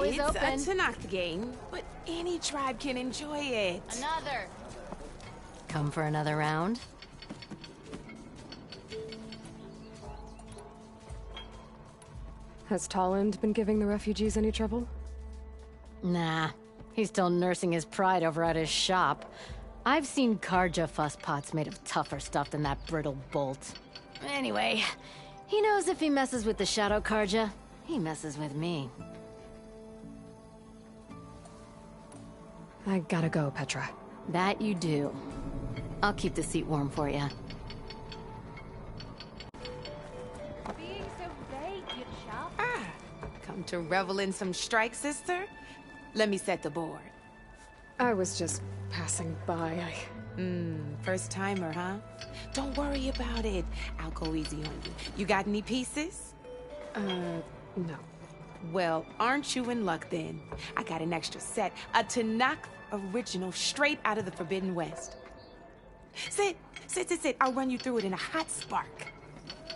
always it's open. It's a Tanakh game, but any tribe can enjoy it. Another. Come for another round? Has Tolland been giving the refugees any trouble? Nah. He's still nursing his pride over at his shop. I've seen Karja fusspots made of tougher stuff than that brittle bolt. Anyway, he knows if he messes with the Shadow Karja, he messes with me. I gotta go, Petra. That you do. I'll keep the seat warm for you. Being so vague, you chop. Come to revel in some strike, sister? Let me set the board. I was just passing by. First timer, huh? Don't worry about it. I'll go easy on you. You got any pieces? No. Well, aren't you in luck then? I got an extra set, a Tanakh original straight out of the Forbidden West. Sit. I'll run you through it in a hot spark.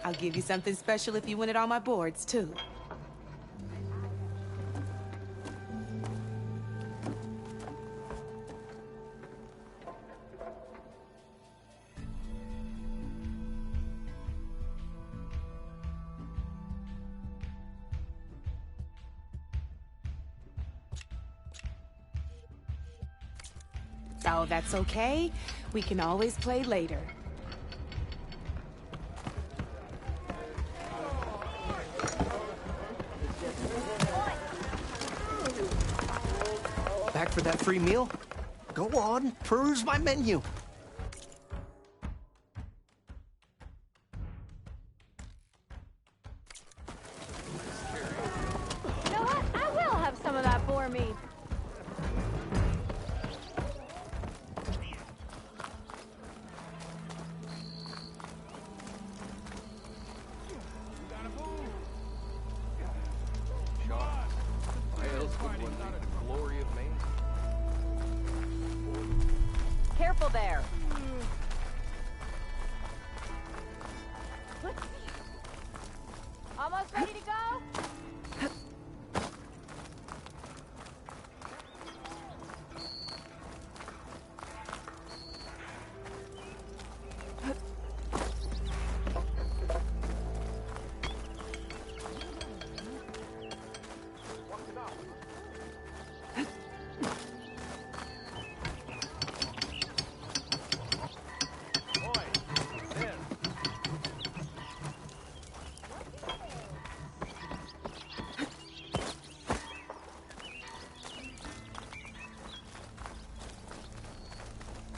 I'll give you something special if you win it on my boards, too. Oh, that's okay. We can always play later. Back for that free meal? Go on, peruse my menu. You know what? I will have some of that boar meat. Careful there. Almost ready to go?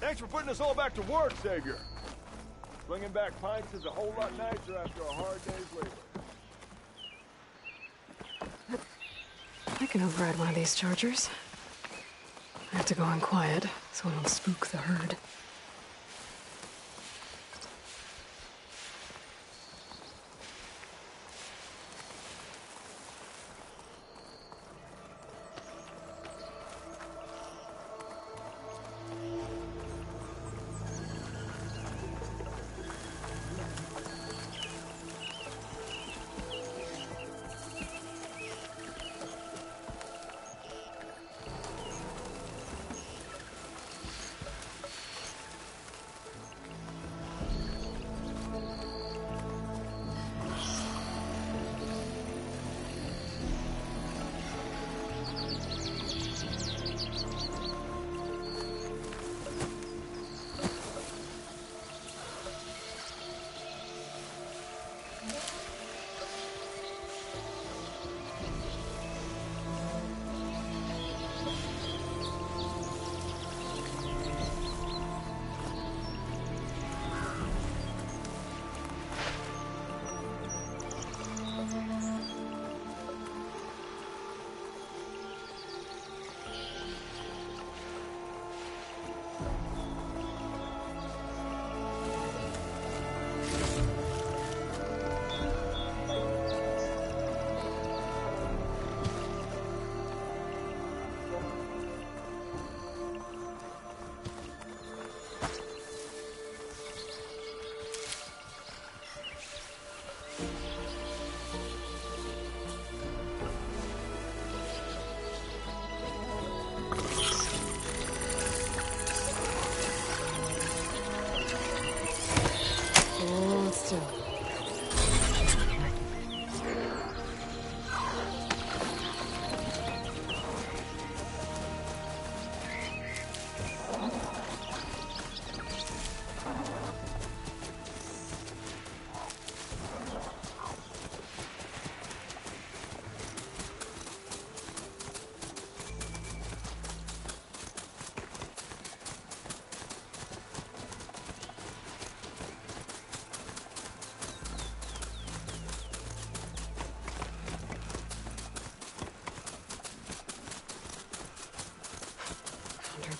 Thanks for putting us all back to work, Savior. Bringing back pints is a whole lot nicer after a hard day's labor. I can override one of these chargers. I have to go in quiet, so I don't spook the herd.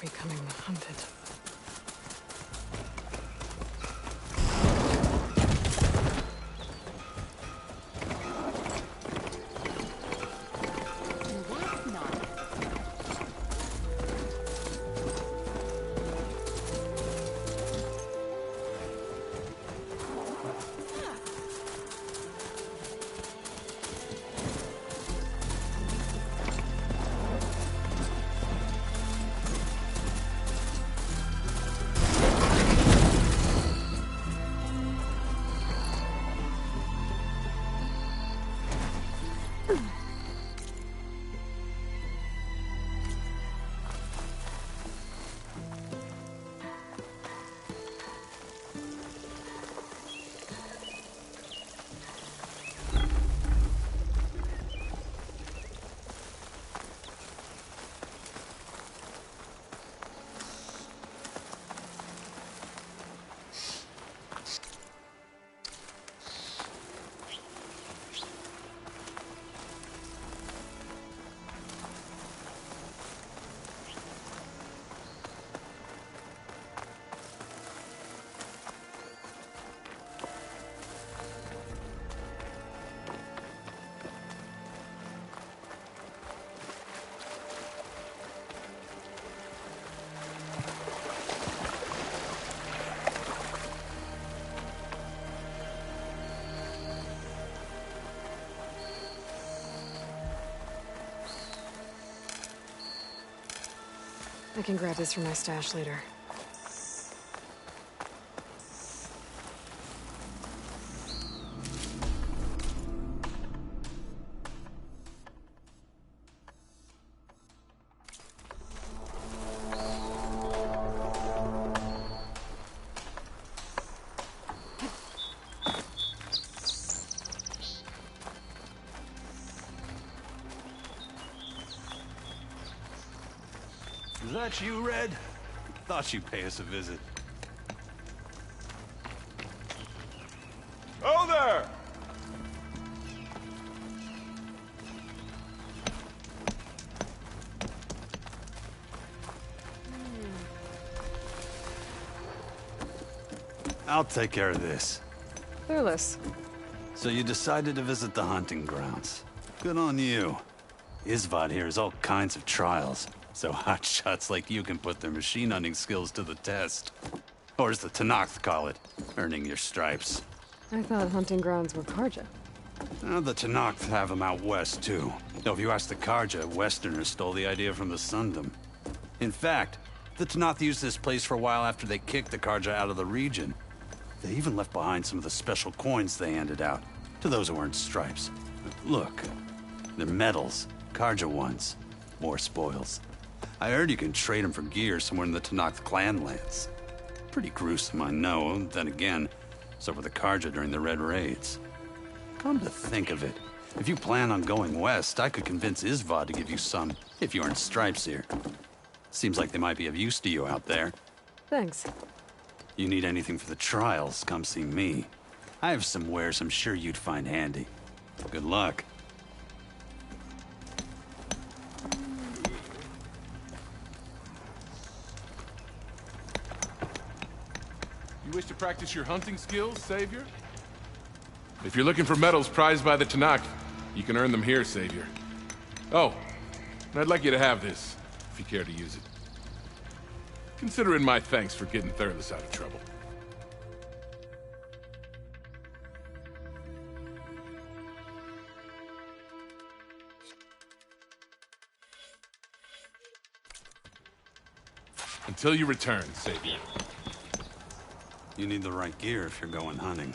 becoming hunted. That's not. I can grab this from my stash later. Is that you, Red? Thought you'd pay us a visit. Oh there! I'll take care of this. Fearless. So you decided to visit the hunting grounds. Good on you. Isvad here has all kinds of trials, so hotshots like you can put their machine hunting skills to the test. Or as the Tenakth call it, earning your stripes. I thought hunting grounds were Karja. The Tenakth have them out west, too. Though if you ask the Karja, Westerners stole the idea from the Sundom. In fact, the Tenakth used this place for a while after they kicked the Karja out of the region. They even left behind some of the special coins they handed out, to those who earned stripes. Look, they're medals, Karja ones. More spoils. I heard you can trade them for gear somewhere in the Tenakth clan lands. Pretty gruesome, I know. Then again, so were the Karja during the Red Raids. Come to think of it, if you plan on going west, I could convince Isvad to give you some, if you earn stripes here. Seems like they might be of use to you out there. Thanks. You need anything for the trials, come see me. I have some wares I'm sure you'd find handy. Good luck. You wish to practice your hunting skills, Savior? If you're looking for medals prized by the Tenakth, you can earn them here, Savior. Oh, and I'd like you to have this, if you care to use it. Consider it my thanks for getting Thurles out of trouble. Until you return, Savior. You need the right gear if you're going hunting.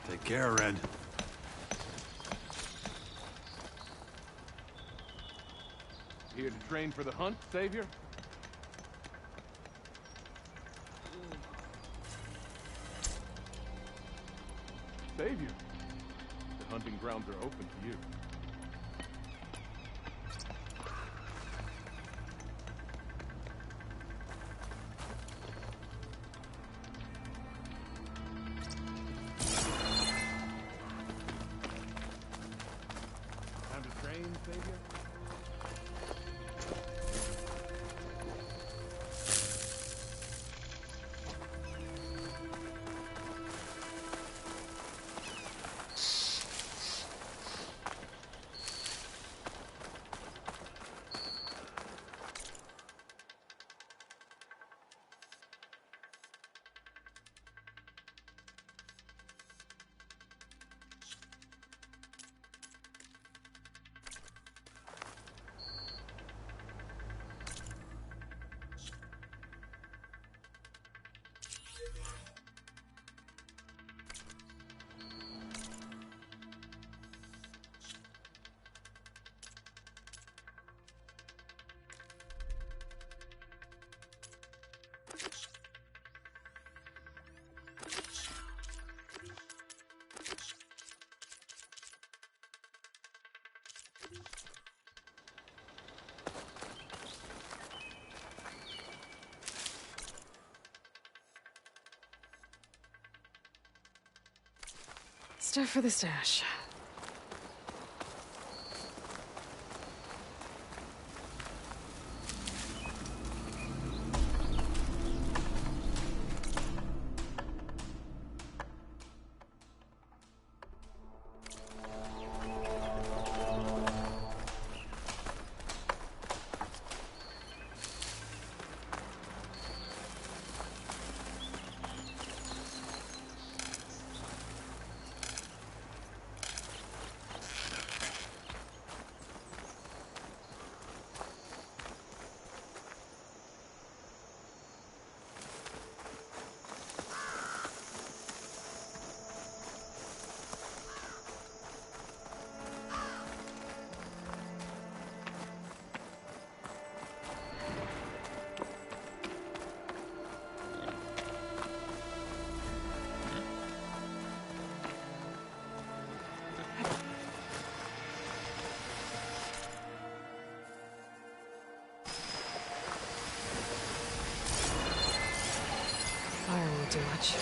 Take care, Red. Here to train for the hunt, Savior? Savior, the hunting grounds are open to you. Time to train, Savior? Stuff for the stash. Fire won't do much.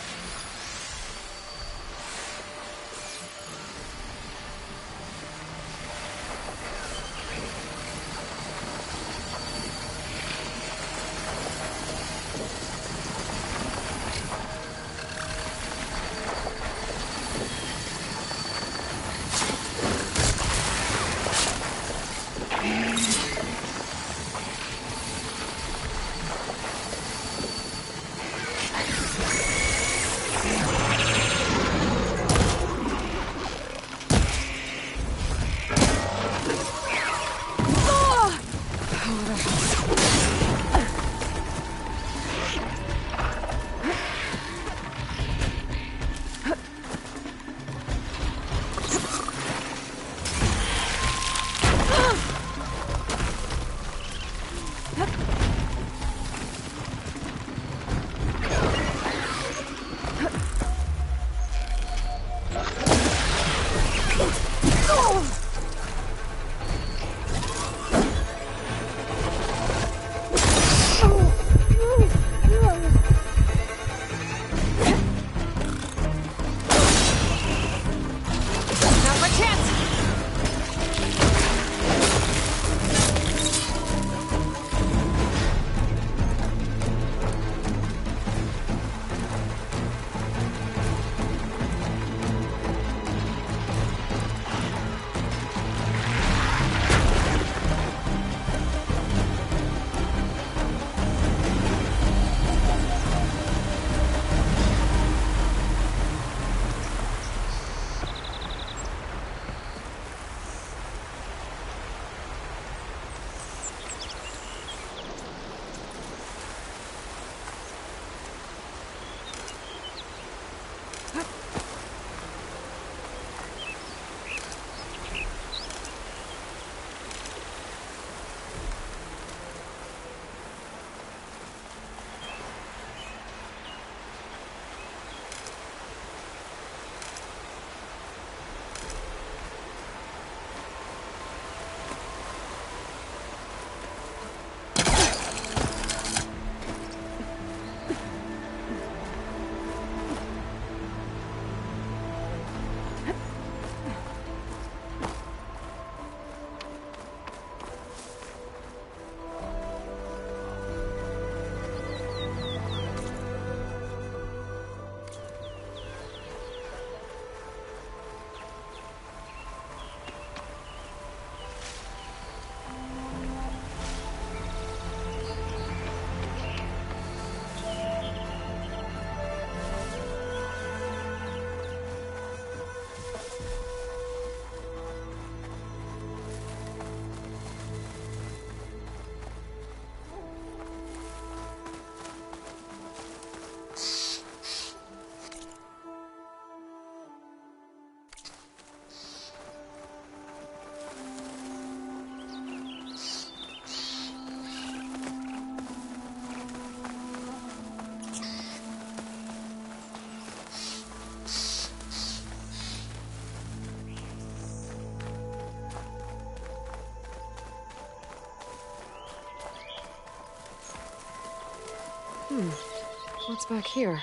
What's back here?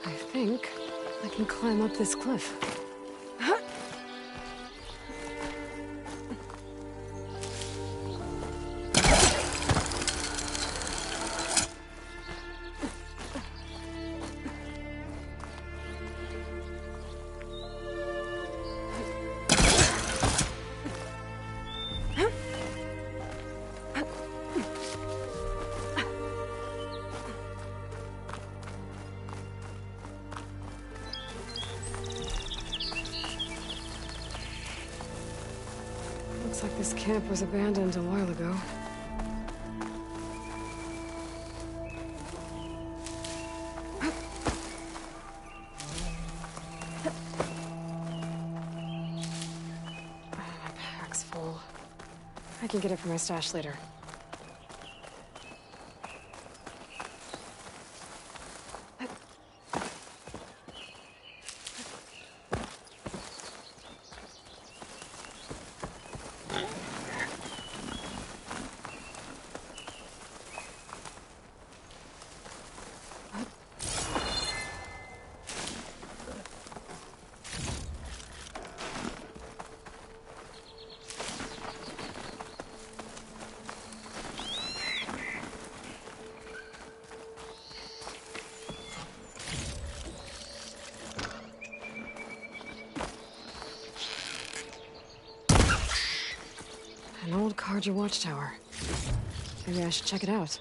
I think I can climb up this cliff. Looks like this camp was abandoned a while ago. My pack's full. I can get it from my stash later. An old Carja watchtower. Maybe I should check it out.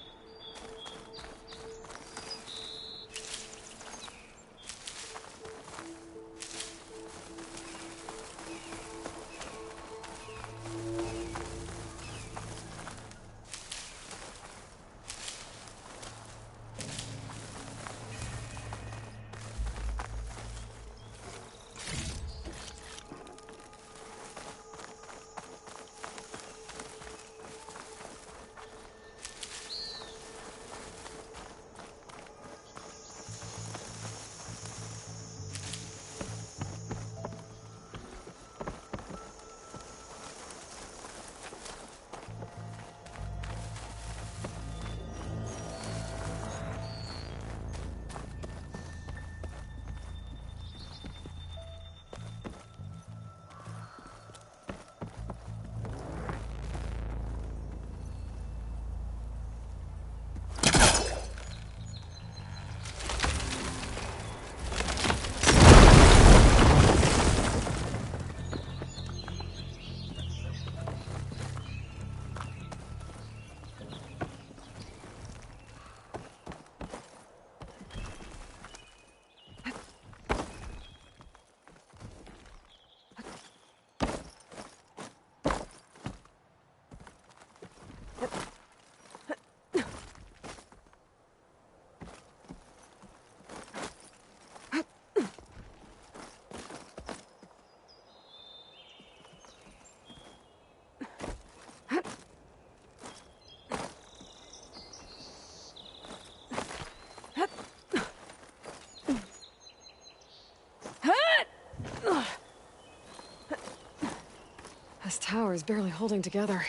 This tower is barely holding together.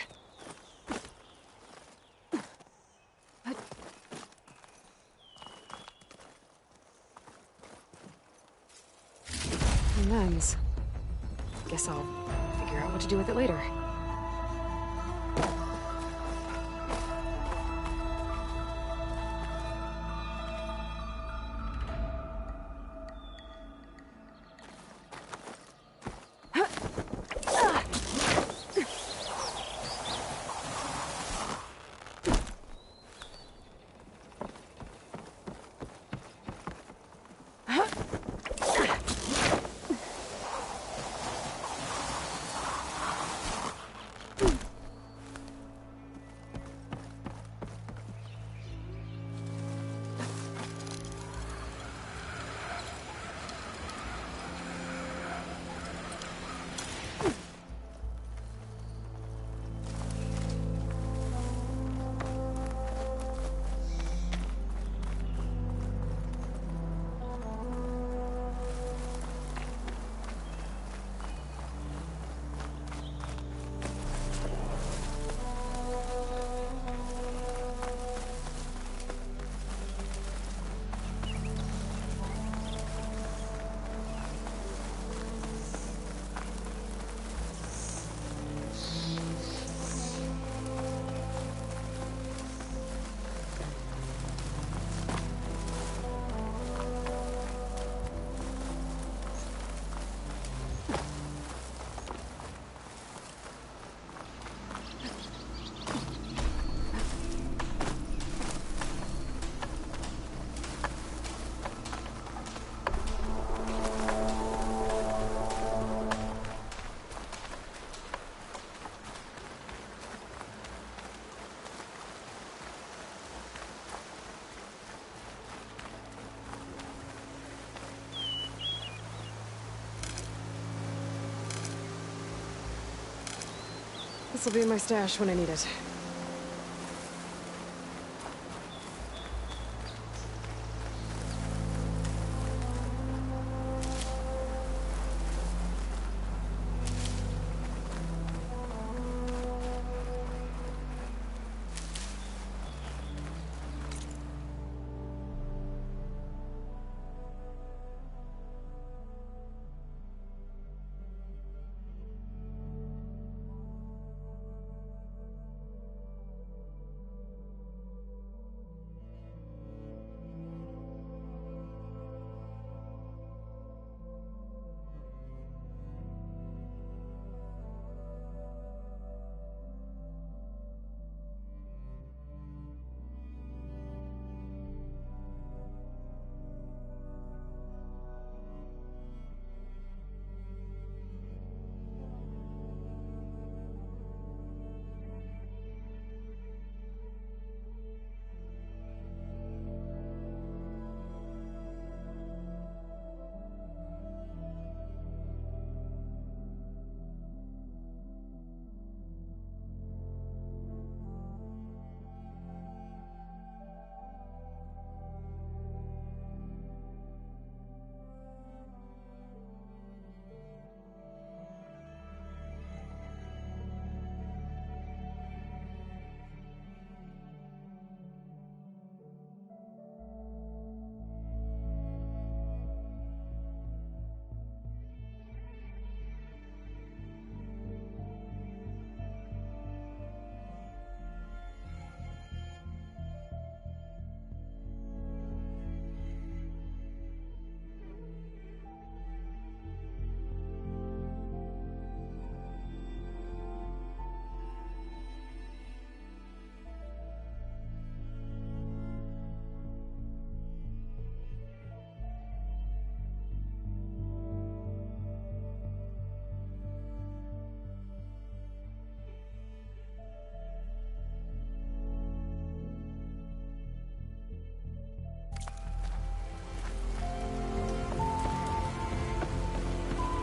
Lens. Guess I'll figure out what to do with it later. This'll be in my stash when I need it.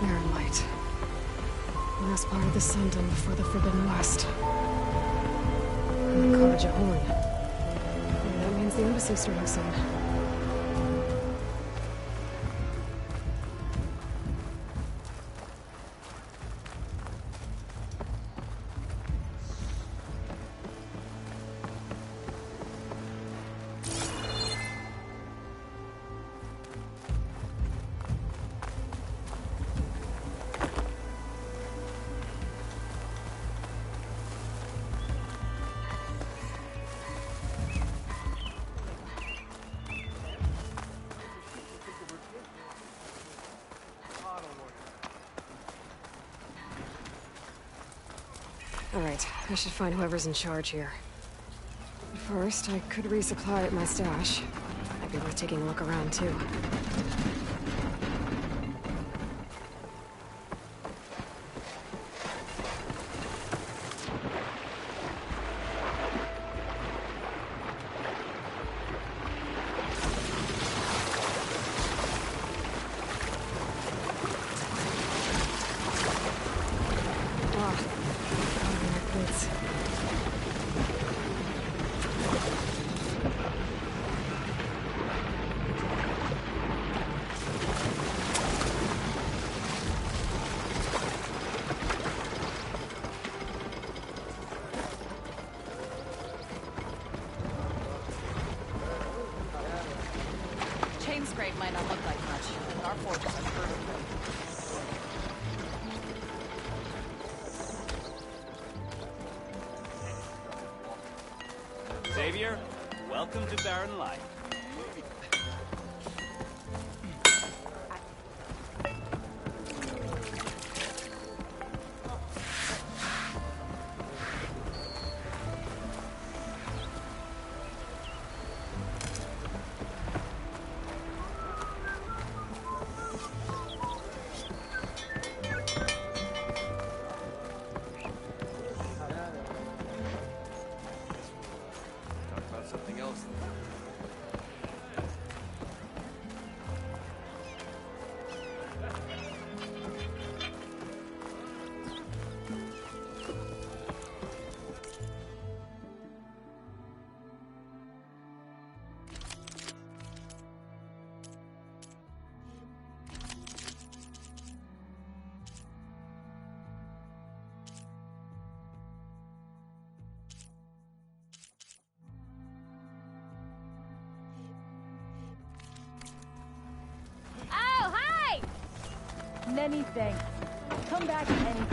Iron Light. Last part of the Sundom before the Forbidden West. And the Carja Horn. Maybe that means the embassy's starting soon. Alright, I should find whoever's in charge here. But first, I could resupply at my stash. Might be worth taking a look around, too. Chain scrape might not look like much, but our forges are perfect. Xavier, welcome to Barren Life. Something else. many thanks. Come back anytime.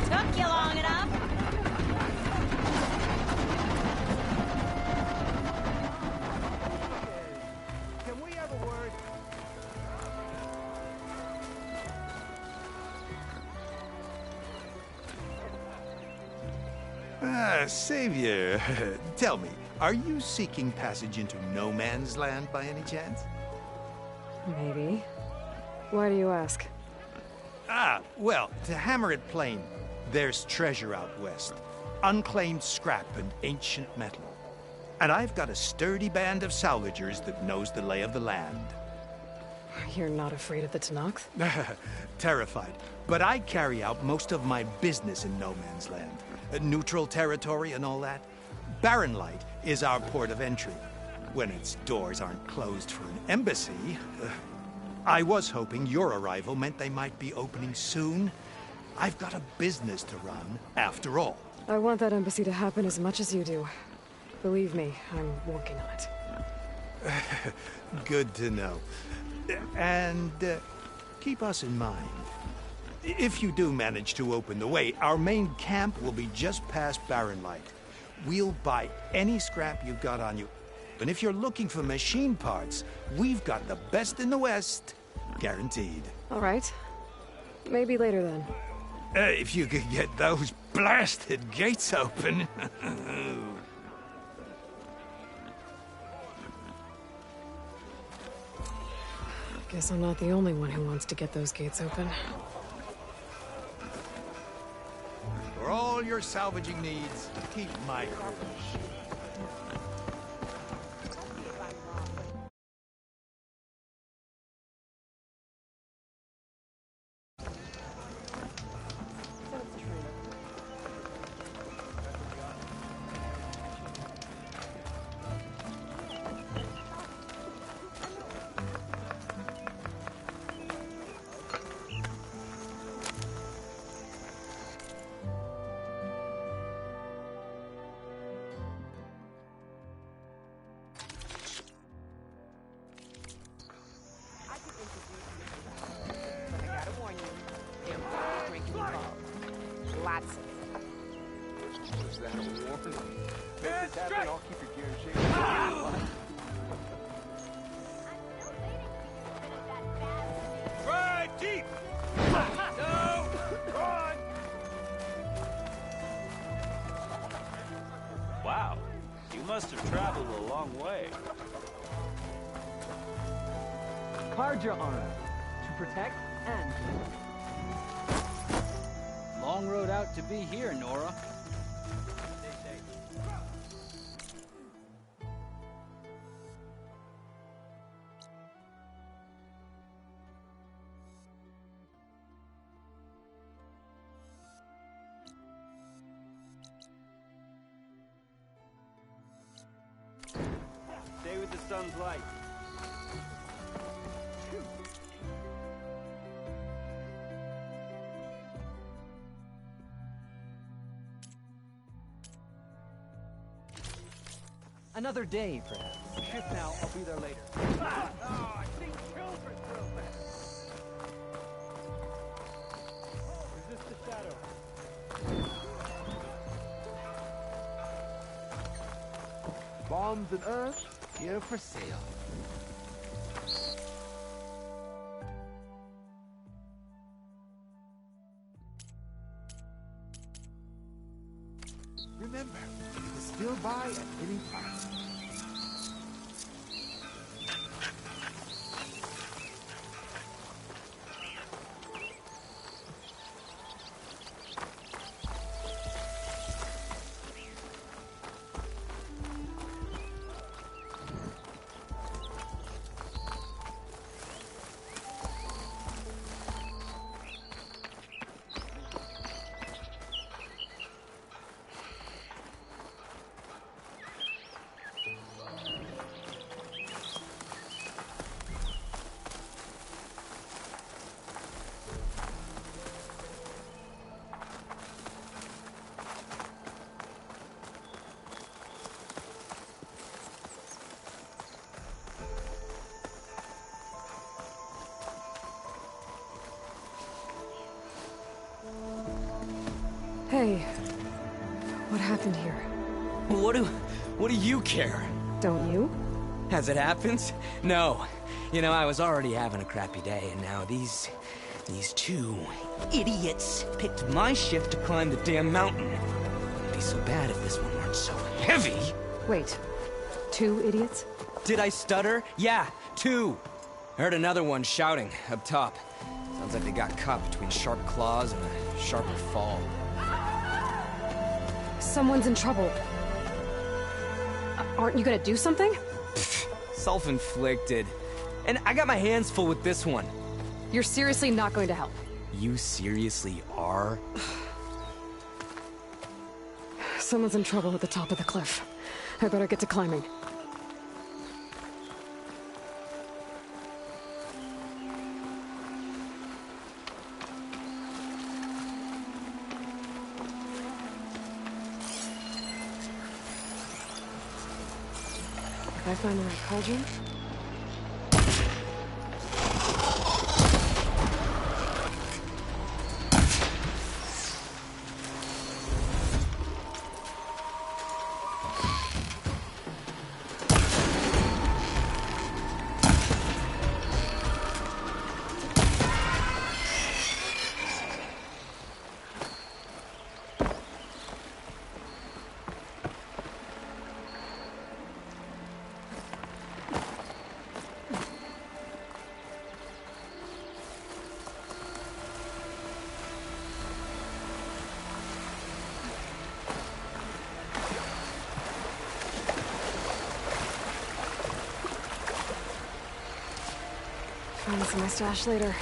Took you long enough. Can we have a word? Savior, tell me, are you seeking passage into no man's land by any chance? Maybe. Why do you ask? Well, to hammer it plain, there's treasure out west. Unclaimed scrap and ancient metal. And I've got a sturdy band of salvagers that knows the lay of the land. You're not afraid of the Tenakth? Terrified. But I carry out most of my business in no man's land. Neutral territory and all that. Barren Light is our port of entry. When its doors aren't closed for an embassy. I was hoping your arrival meant they might be opening soon. I've got a business to run, after all. I want that embassy to happen as much as you do. Believe me, I'm working on it. Good to know. And keep us in mind. If you do manage to open the way, our main camp will be just past Barren Light. We'll buy any scrap you've got on you. And if you're looking for machine parts, we've got the best in the West. Guaranteed. All right. Maybe later then. If you could get those blasted gates open. Guess I'm not the only one who wants to get those gates open. For all your salvaging needs, keep my crew. Lots of it. Is that a warning? Make this happen, I'll keep your gear in shape. Right, deep! No! Run! Wow, you must have traveled a long way. Carja armed to protect and long road out to be here, Nora. Stay with the sun's light. Another day, perhaps. Shift now, I'll be there later. Oh, I think children real fast. Resist the shadow. Bombs and earth, here for sale. Remember, you can still buy at any time. Hey, what happened here? What do you care? Don't you? As it happens? No. You know, I was already having a crappy day, and now these two idiots picked my shift to climb the damn mountain. It'd be so bad if this one weren't so heavy. Wait, 2 idiots? Did I stutter? Yeah, 2. I heard another one shouting up top. Sounds like they got caught between sharp claws and a sharper fall. Someone's in trouble. Aren't you gonna do something? Self-inflicted. And I got my hands full with this one. You're seriously not going to help? You seriously are? Someone's in trouble at the top of the cliff. I better get to climbing. Did I find the right cauldron? Find some of my stash later.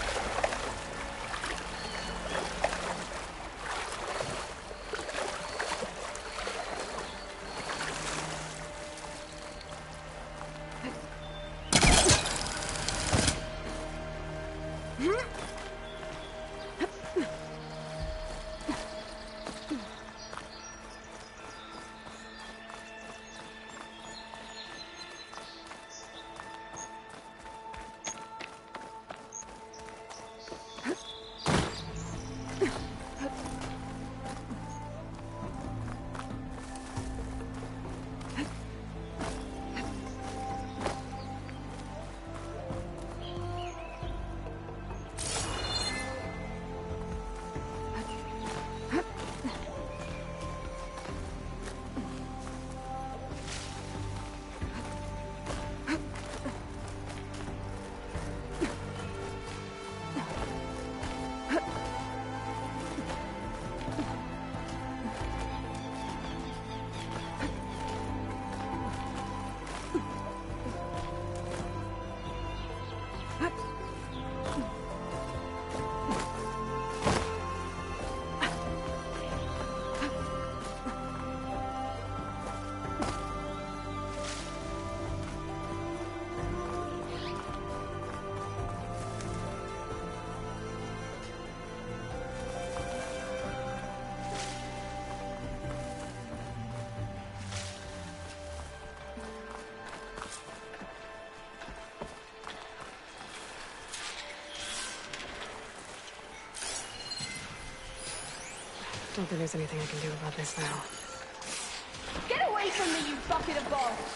Don't think there's anything I can do about this now. Get away from me, you bucket of balls!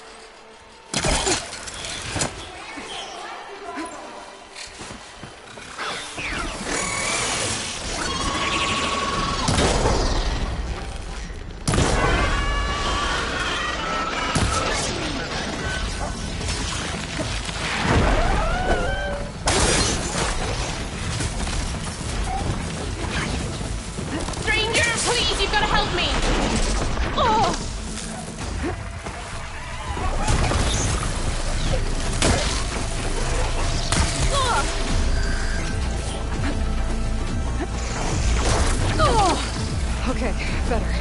Okay, better.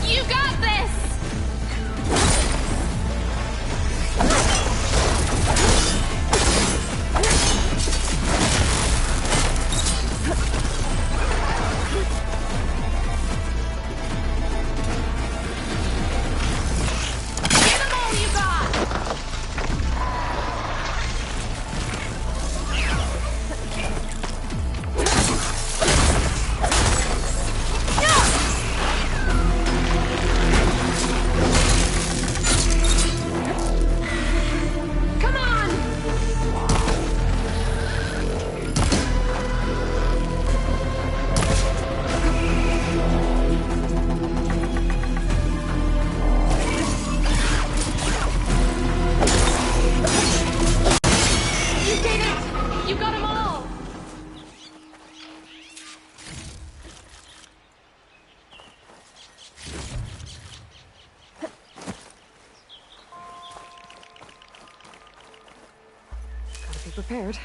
You got this! Get them all you got! prepared.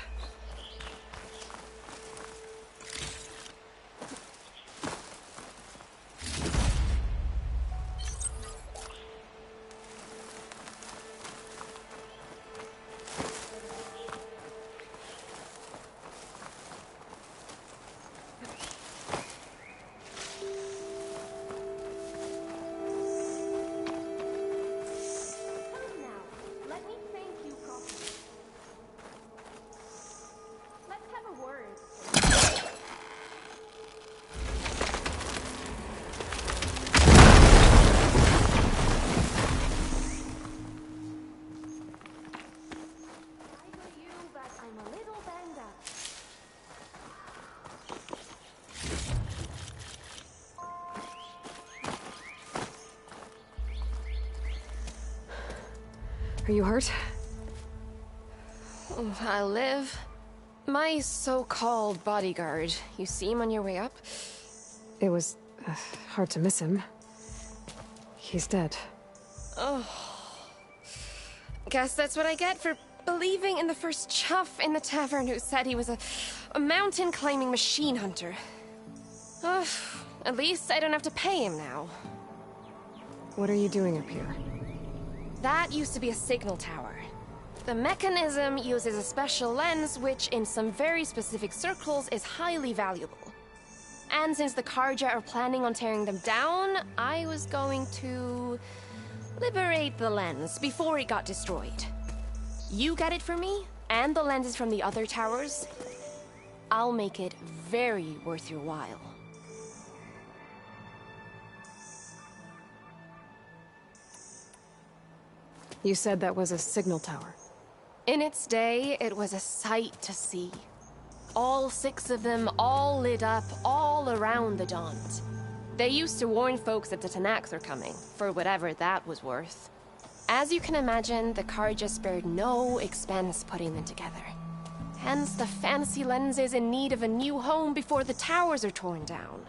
Are you hurt? I live. My so-called bodyguard. You see him on your way up? It was hard to miss him. He's dead. Oh. Guess that's what I get for believing in the first chuff in the tavern who said he was a mountain-climbing machine hunter. At least I don't have to pay him now. What are you doing up here? That used to be a signal tower. The mechanism uses a special lens which, in some very specific circles, is highly valuable. And since the Carja are planning on tearing them down, I was going to liberate the lens before it got destroyed. You get it for me, and the lenses from the other towers. I'll make it very worth your while. You said that was a signal tower. In its day, it was a sight to see. All 6 of them, all lit up, all around the Daunt. They used to warn folks that the Tanakhs are coming, for whatever that was worth. As you can imagine, the Carja spared no expense putting them together. Hence the fancy lenses in need of a new home before the towers are torn down.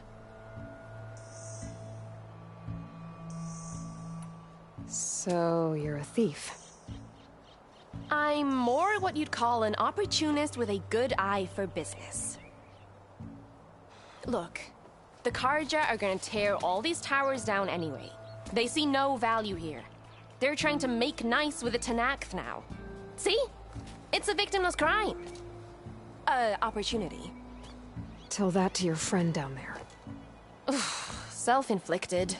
So, you're a thief. I'm more what you'd call an opportunist with a good eye for business. Look, the Carja are gonna tear all these towers down anyway. They see no value here. They're trying to make nice with the Tanakh now. See? It's a victimless crime. Opportunity. Tell that to your friend down there. Self-inflicted.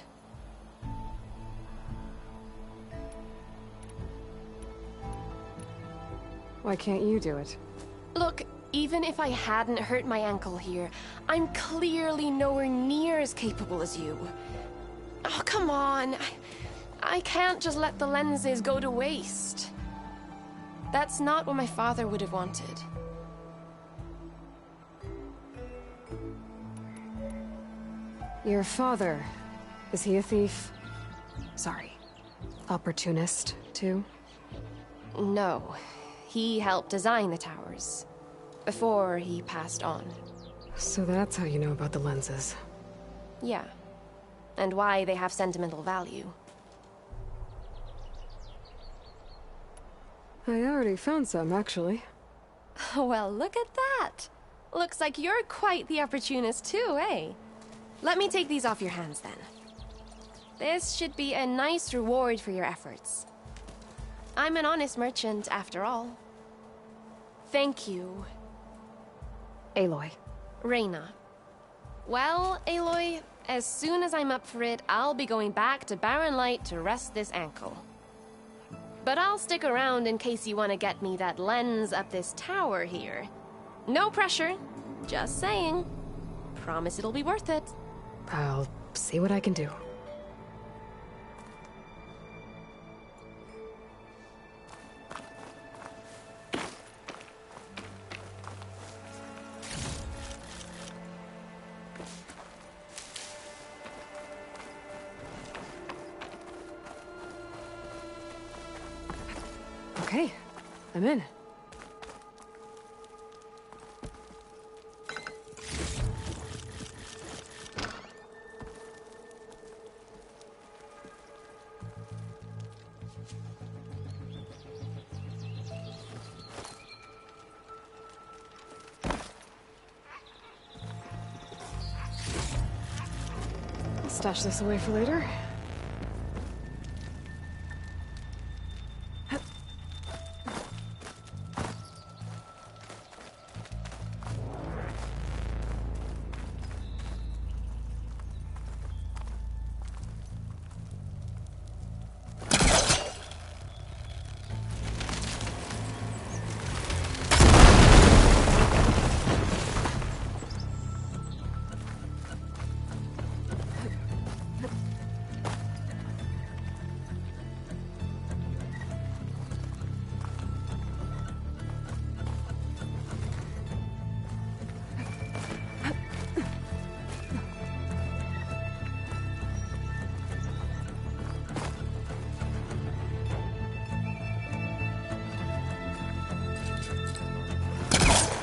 Why can't you do it? Look, even if I hadn't hurt my ankle here, I'm clearly nowhere near as capable as you. Oh, come on. I can't just let the lenses go to waste. That's not what my father would have wanted. Your father, is he a thief? Sorry, opportunist, too? No. He helped design the towers. Before he passed on. So that's how you know about the lenses. Yeah. And why they have sentimental value. I already found some, actually. Well, look at that! Looks like you're quite the opportunist too, eh? Let me take these off your hands then. This should be a nice reward for your efforts. I'm an honest merchant, after all. Thank you. Aloy. Reyna. Well, Aloy, as soon as I'm up for it, I'll be going back to Barren Light to rest this ankle. But I'll stick around in case you want to get me that lens up this tower here. No pressure, just saying. Promise it'll be worth it. I'll see what I can do. Okay, I'm in. stash this away for later.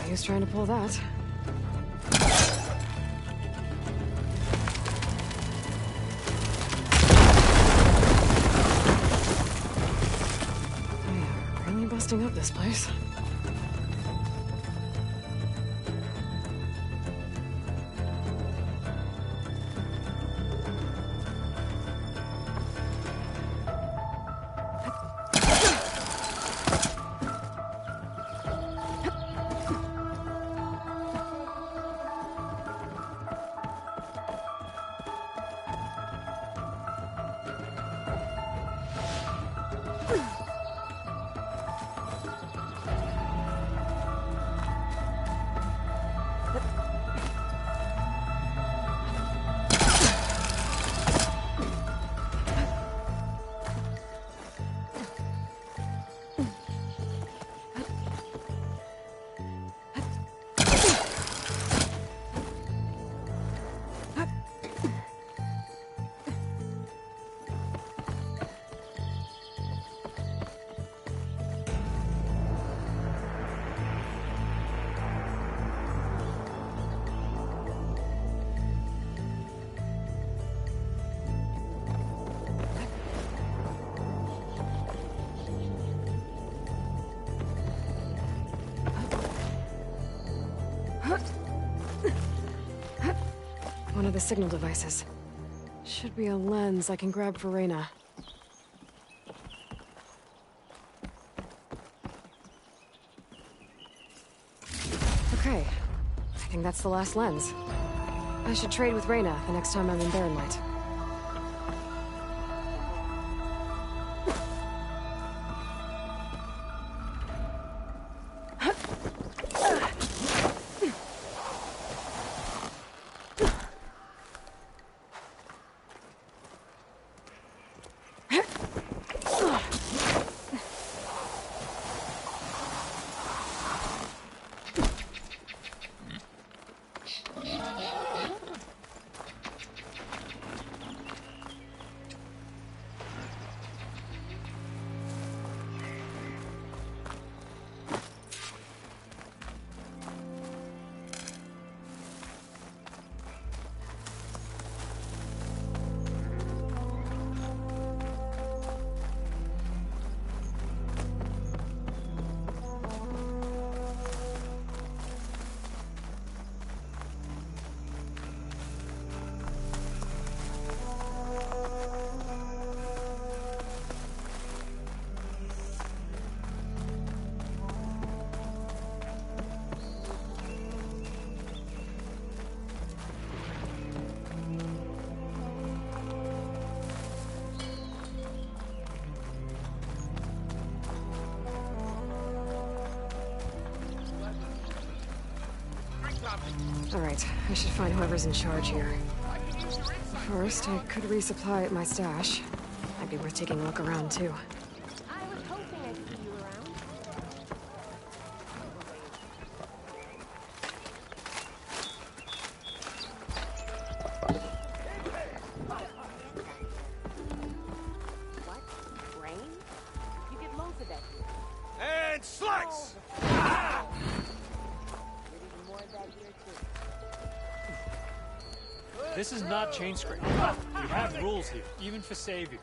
He was trying to pull that. Oh yeah, really busting up this place. One of the signal devices. Should be a lens I can grab for Reyna. Okay, I think that's the last lens. I should trade with Reyna the next time I'm in Barren Light. Alright, I should find whoever's in charge here. First, I could resupply at my stash. Might be worth taking a look around, too. I was hoping I'd see you around. What? Rain? You get loads of that here. And slice! This is not chain scrape. We have rules here, even for Savior.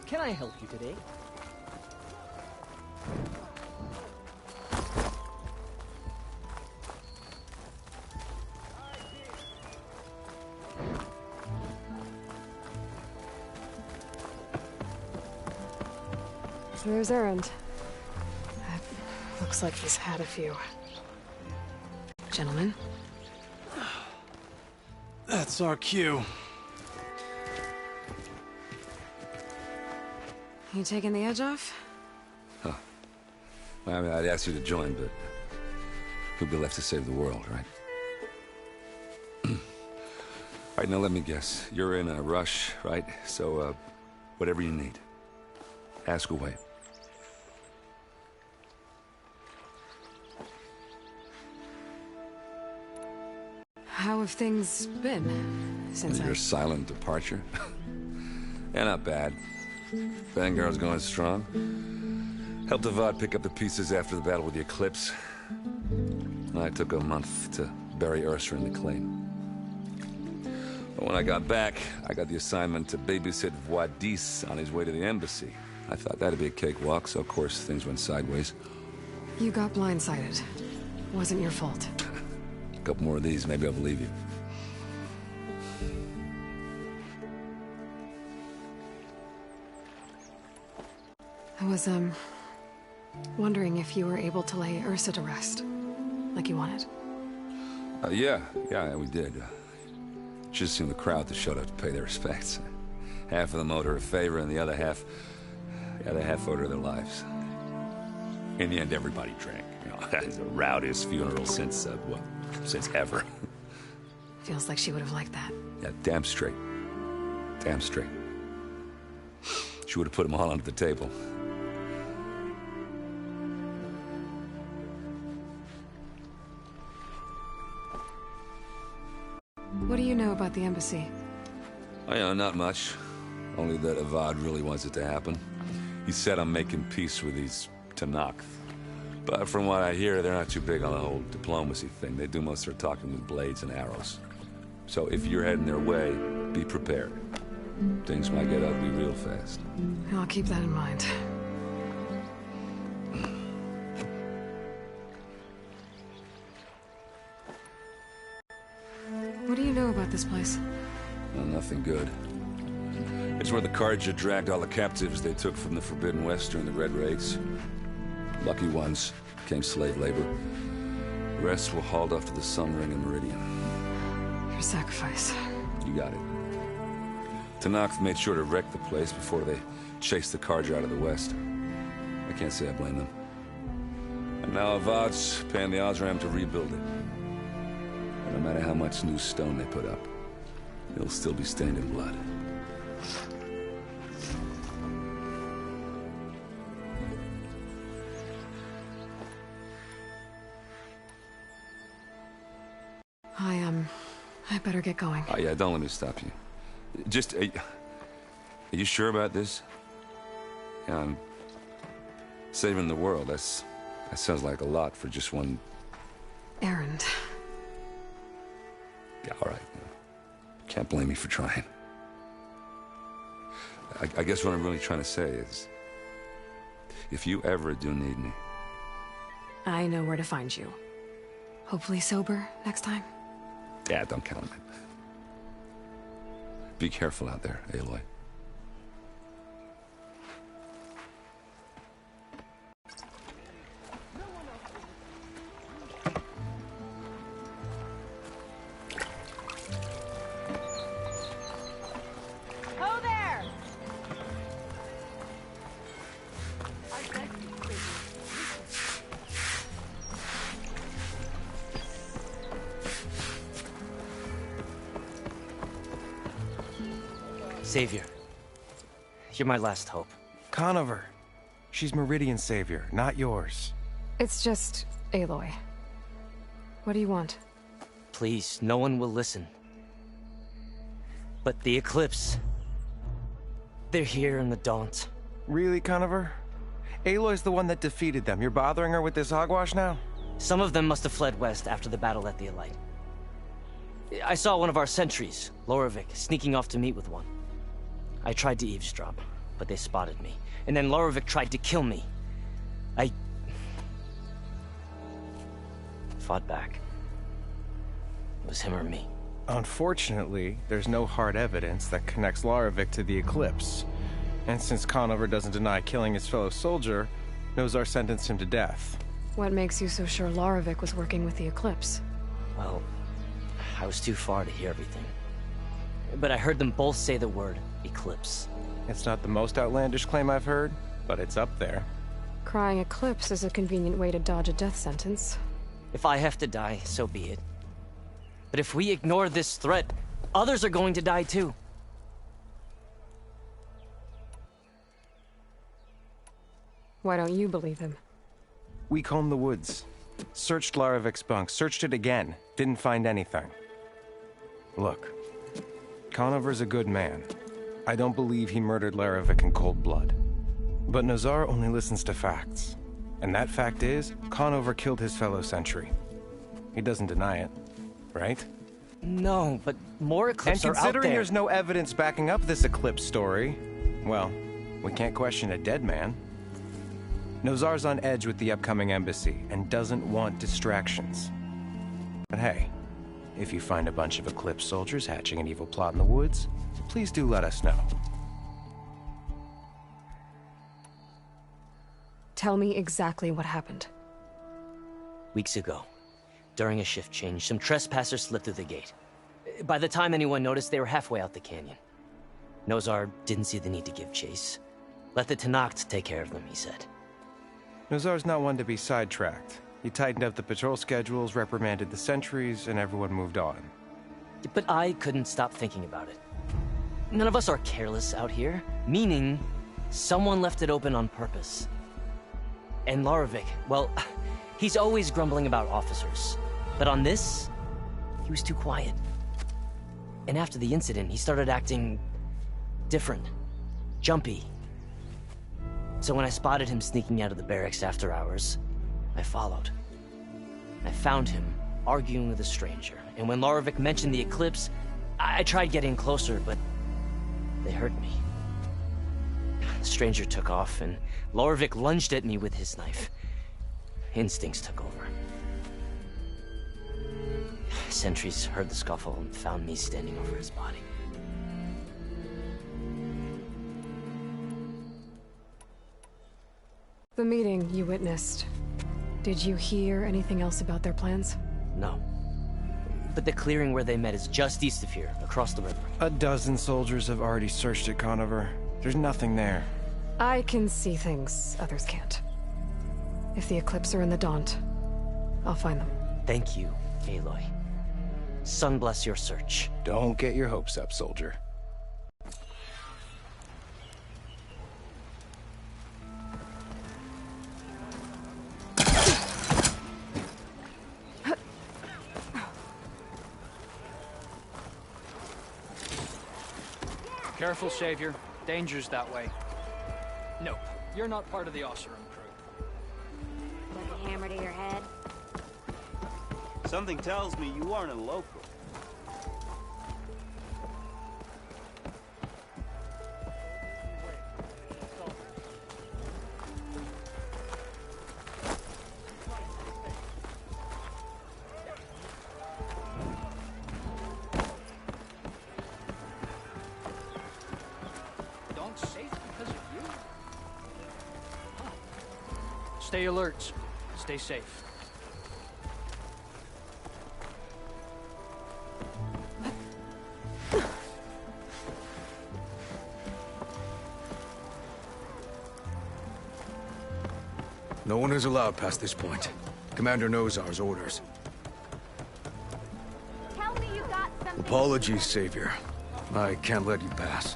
Can I help you today? So there's Erend. Looks like he's had a few. Gentlemen? That's our cue. You taking the edge off? Huh. Well, I mean, I'd ask you to join, but who'd be left to save the world, right? All right, now let me guess. You're in a rush, right? So, whatever you need, ask away. How have things been since Your silent departure? Yeah, not bad. Vanguard's going strong. Helped Avad pick up the pieces after the battle with the Eclipse. I took a month to bury Ursa in the claim. But when I got back, I got the assignment to babysit Wadis on his way to the embassy. I thought that'd be a cakewalk, so of course things went sideways. You got blindsided. Wasn't your fault. A couple more of these, maybe I'll believe you. I was, wondering if you were able to lay Ursa to rest, like you wanted. Yeah, we did. Just seemed the crowd that showed up to pay their respects. Half of them owed her a favor, and the other half owed her their lives. In the end, everybody drank. You know, it's the rowdiest funeral since, since ever. Feels like she would have liked that. Yeah, damn straight. Damn straight. She would have put them all under the table. What do you know about the embassy? I know, not much. Only that Avad really wants it to happen. He said I'm making peace with these Tenakth. But from what I hear, they're not too big on the whole diplomacy thing. They do most of their talking with blades and arrows. So if you're heading their way, be prepared. Things might get ugly real fast. I'll keep that in mind. What do you know about this place? Well, nothing good. It's where the Carja dragged all the captives they took from the Forbidden West during the Red Raids. Lucky ones became slave labor. The rest were hauled off to the Sun Ring and Meridian. Your sacrifice. You got it. Tenakth made sure to wreck the place before they chased the Carja out of the West. I can't say I blame them. And now Avad's paying the Osram to rebuild it. And no matter how much new stone they put up, it'll still be stained in blood. I better get going. Oh, yeah, don't let me stop you. Just, are you sure about this? Yeah, I'm saving the world. That sounds like a lot for just one... Erend. Yeah, all right. Can't blame me for trying. I guess what I'm really trying to say is, if you ever do need me... I know where to find you. Hopefully sober next time. Yeah, don't count on it. Be careful out there, Aloy. Ho there! Savior, you're my last hope. Conover. She's Meridian's savior, not yours. It's just Aloy. What do you want? Please, no one will listen. But the Eclipse... they're here in the Daunt. Really, Conover? Aloy's the one that defeated them. You're bothering her with this hogwash now? Some of them must have fled west after the battle at the Elite. I saw one of our sentries, Loravik, sneaking off to meet with one. I tried to eavesdrop, but they spotted me. And then Loravik tried to kill me. I... fought back. It was him or me. Unfortunately, there's no hard evidence that connects Loravik to the Eclipse. And since Conover doesn't deny killing his fellow soldier, Nozar sentenced him to death. What makes you so sure Larovic was working with the Eclipse? Well, I was too far to hear everything. But I heard them both say the word Eclipse. It's not the most outlandish claim I've heard, but it's up there. Crying Eclipse is a convenient way to dodge a death sentence. If I have to die, so be it. But if we ignore this threat, others are going to die too. Why don't you believe him? We combed the woods. Searched Larovic's bunk, searched it again. Didn't find anything. Look, Conover's a good man. I don't believe he murdered Larovic in cold blood. But Nozar only listens to facts. And that fact is, Conover killed his fellow sentry. He doesn't deny it, right? No, but more Eclipse are out there. And considering there's no evidence backing up this Eclipse story, well, we can't question a dead man. Nozar's on edge with the upcoming embassy and doesn't want distractions. But hey, if you find a bunch of Eclipse soldiers hatching an evil plot in the woods, please do let us know. Tell me exactly what happened. Weeks ago, during a shift change, some trespassers slipped through the gate. By the time anyone noticed, they were halfway out the canyon. Nozar didn't see the need to give chase. Let the Tenakth take care of them, he said. Nozar's not one to be sidetracked. He tightened up the patrol schedules, reprimanded the sentries, and everyone moved on. But I couldn't stop thinking about it. None of us are careless out here, meaning someone left it open on purpose. And Larovic, well, he's always grumbling about officers. But on this, he was too quiet. And after the incident, he started acting different, jumpy. So when I spotted him sneaking out of the barracks after hours, I followed. I found him arguing with a stranger, and when Larovic mentioned the Eclipse, I tried getting closer, but they heard me. The stranger took off, and Larovic lunged at me with his knife. Instincts took over. Sentries heard the scuffle and found me standing over his body. The meeting you witnessed. Did you hear anything else about their plans? No. But the clearing where they met is just east of here, across the river. A dozen soldiers have already searched it, Conover. There's nothing there. I can see things others can't. If the Eclipse are in the Daunt, I'll find them. Thank you, Aloy. Sun bless your search. Don't get your hopes up, soldier. Careful, Savior. Danger's that way. Nope, you're not part of the Oseram crew. With a hammer to your head? Something tells me you aren't a local. Stay alert. Stay safe. No one is allowed past this point. Commander Nozar's orders. Tell me you got something. Apologies, Savior. I can't let you pass.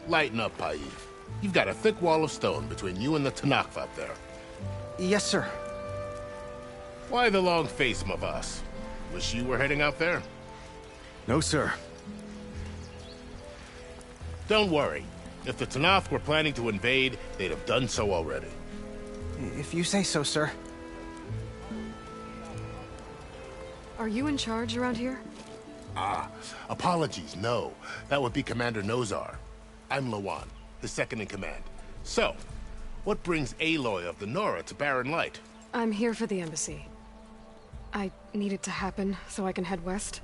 Lighten up, Paiv. You've got a thick wall of stone between you and the Tenakth up there. Yes, sir. Why the long face, Mavas? Wish you were heading out there? No, sir. Don't worry. If the Tenakth were planning to invade, they'd have done so already. If you say so, sir. Are you in charge around here? Ah, apologies, no. That would be Commander Nozar. I'm Lawan, the second in command. So, what brings Aloy of the Nora to Barren Light? I'm here for the embassy. I need it to happen so I can head west.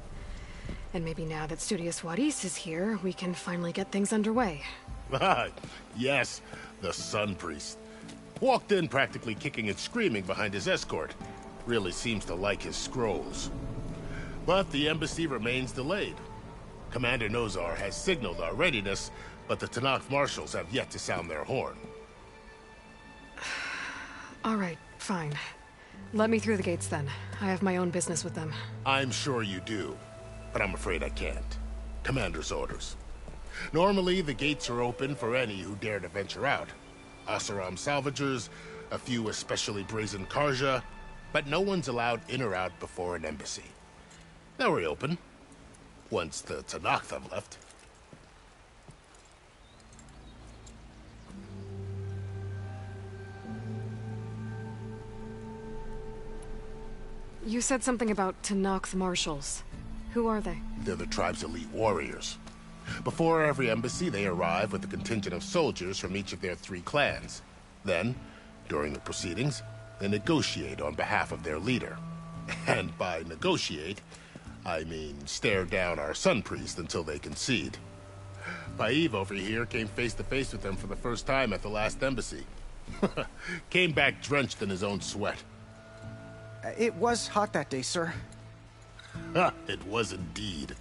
And maybe now that Studious Juarez is here, we can finally get things underway. Yes, the Sun Priest. Walked in practically kicking and screaming behind his escort. Really seems to like his scrolls. But the embassy remains delayed. Commander Nozar has signaled our readiness, but the Tenakth marshals have yet to sound their horn. All right, fine. Let me through the gates then. I have my own business with them. I'm sure you do, but I'm afraid I can't. Commander's orders. Normally, the gates are open for any who dare to venture out. Oseram salvagers, a few especially brazen Karja, but no one's allowed in or out before an embassy. They'll reopen, once the Tenakth have left. You said something about Tenakth marshals. Who are they? They're the tribe's elite warriors. Before every embassy, they arrive with a contingent of soldiers from each of their 3 clans. Then, during the proceedings, they negotiate on behalf of their leader. And by negotiate, I mean stare down our Sun Priest until they concede. Paiv over here came face to face with them for the first time at the last embassy. Came back drenched in his own sweat. It was hot that day, sir. It was indeed.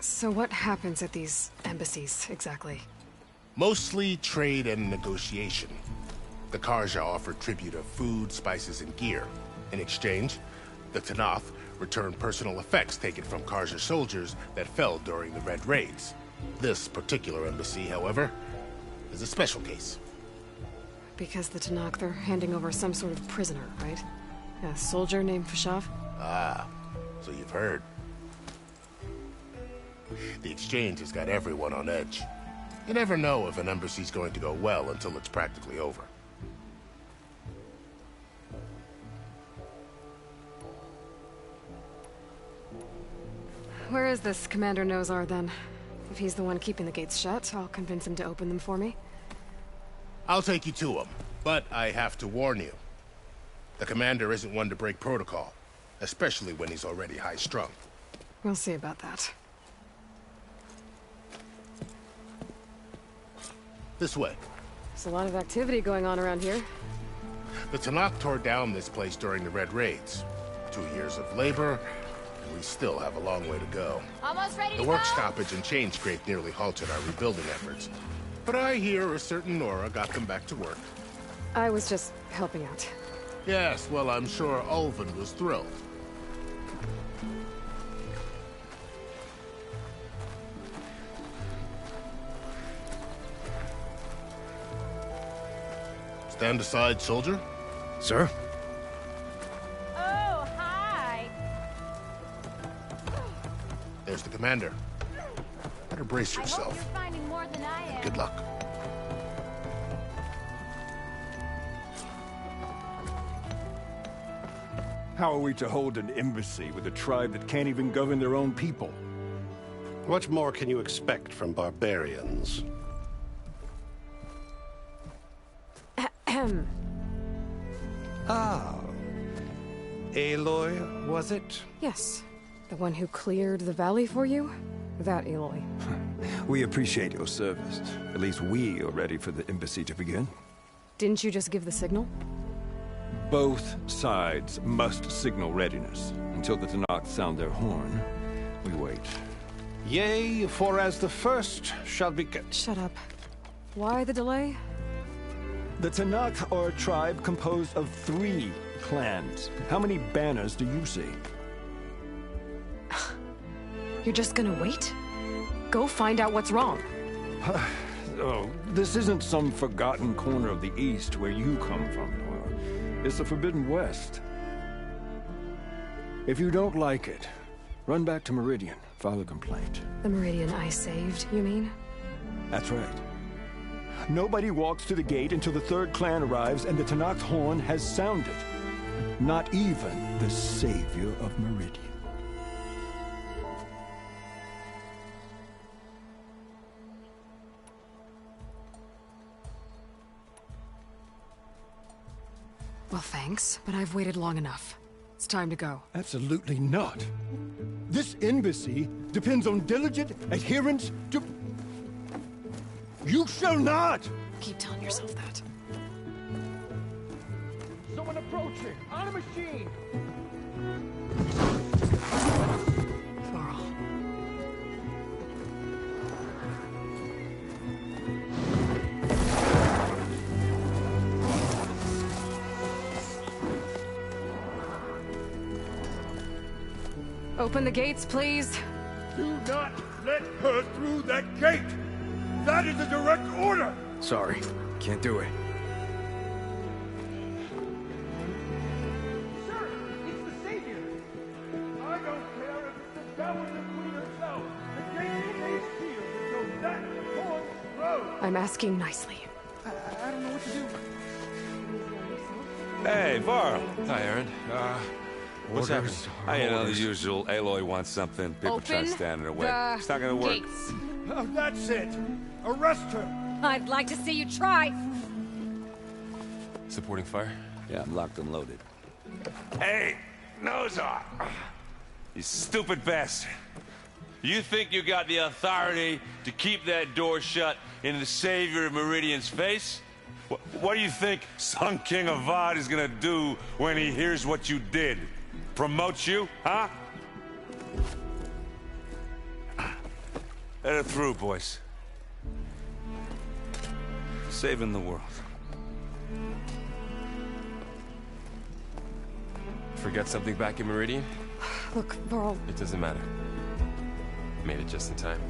So what happens at these embassies, exactly? Mostly trade and negotiation. The Karja offer tribute of food, spices, and gear. In exchange, the Tenakth return personal effects taken from Karja soldiers that fell during the Red Raids. This particular embassy, however, is a special case. Because the Tenakth are handing over some sort of prisoner, right? A soldier named Fashav? Ah, so you've heard. The exchange has got everyone on edge. You never know if an embassy's going to go well until it's practically over. Where is this Commander Nozar, then? If he's the one keeping the gates shut, I'll convince him to open them for me. I'll take you to him, but I have to warn you. The commander isn't one to break protocol, especially when he's already high-strung. We'll see about that. This way. There's a lot of activity going on around here. The Tenakth tore down this place during the Red Raids. 2 years of labor, and we still have a long way to go. Almost ready to The work go? stoppage and change scrape nearly halted our rebuilding efforts. But I hear a certain Nora got them back to work. I was just helping out. Yes, well, I'm sure Ulvin was thrilled. Stand aside, soldier. Sir? Oh, hi. There's the commander. Better brace I hope yourself. you're finding more than I am. Good luck. How are we to hold an embassy with a tribe that can't even govern their own people? What more can you expect from barbarians? Ahem. Ah. Aloy, was it? Yes. The one who cleared the valley for you? That Aloy. We appreciate your service. At least we are ready for the embassy to begin. Didn't you just give the signal? Both sides must signal readiness. Until the Tenakth sound their horn, we wait. Yea, for as the first shall be... Shut up. Why the delay? The Tenakth are a tribe composed of 3 clans. How many banners do you see? You're just gonna wait? Go find out what's wrong. Oh, this isn't some forgotten corner of the East where you come from, Nora. It's the Forbidden West. If you don't like it, run back to Meridian, file a complaint. The Meridian I saved, you mean? That's right. Nobody walks to the gate until the 3rd clan arrives and the Tenakth horn has sounded. Not even the savior of Meridian. Well, thanks, but I've waited long enough. It's time to go. Absolutely not. This embassy depends on diligent adherence to... You shall not! Keep telling yourself that. Someone approaching! On a machine! Varl. Open the gates, please. Do not let her through that gate! That is a direct order! Sorry, can't do it. Sir, it's the Savior! I don't care if it's the Dowager Queen herself! The gate remains sealed until that horn blows! I'm asking nicely. I don't know what to do. Hey, Varl. Hi, Aaron. What's happening? You know, the usual. Aloy wants something. People try to stand in her way. It's not gonna work. Oh, that's it! Arrest her! I'd like to see you try. Supporting fire? Yeah, I'm locked and loaded. Hey, Nozar! You stupid bastard. You think you got the authority to keep that door shut in the Savior of Meridian's face? What do you think Sun King Avad is gonna do when he hears what you did? Promote you, huh? Let her through, boys. Saving the world. Forget something back in Meridian? Look, Varl. It doesn't matter. Made it just in time.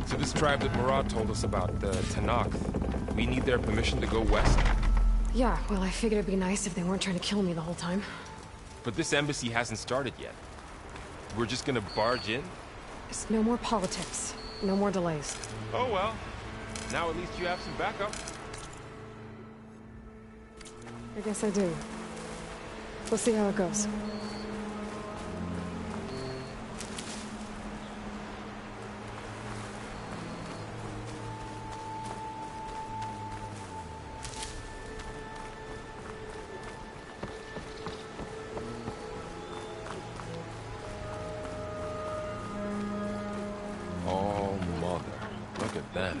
So this tribe that Murad told us about, the Tenakth, we need their permission to go west? Yeah, well, I figured it'd be nice if they weren't trying to kill me the whole time. But this embassy hasn't started yet. We're just gonna barge in? There's no more politics. No more delays. Oh well. Now at least you have some backup. I guess I do. We'll see how it goes. Oh, mother. Look at that.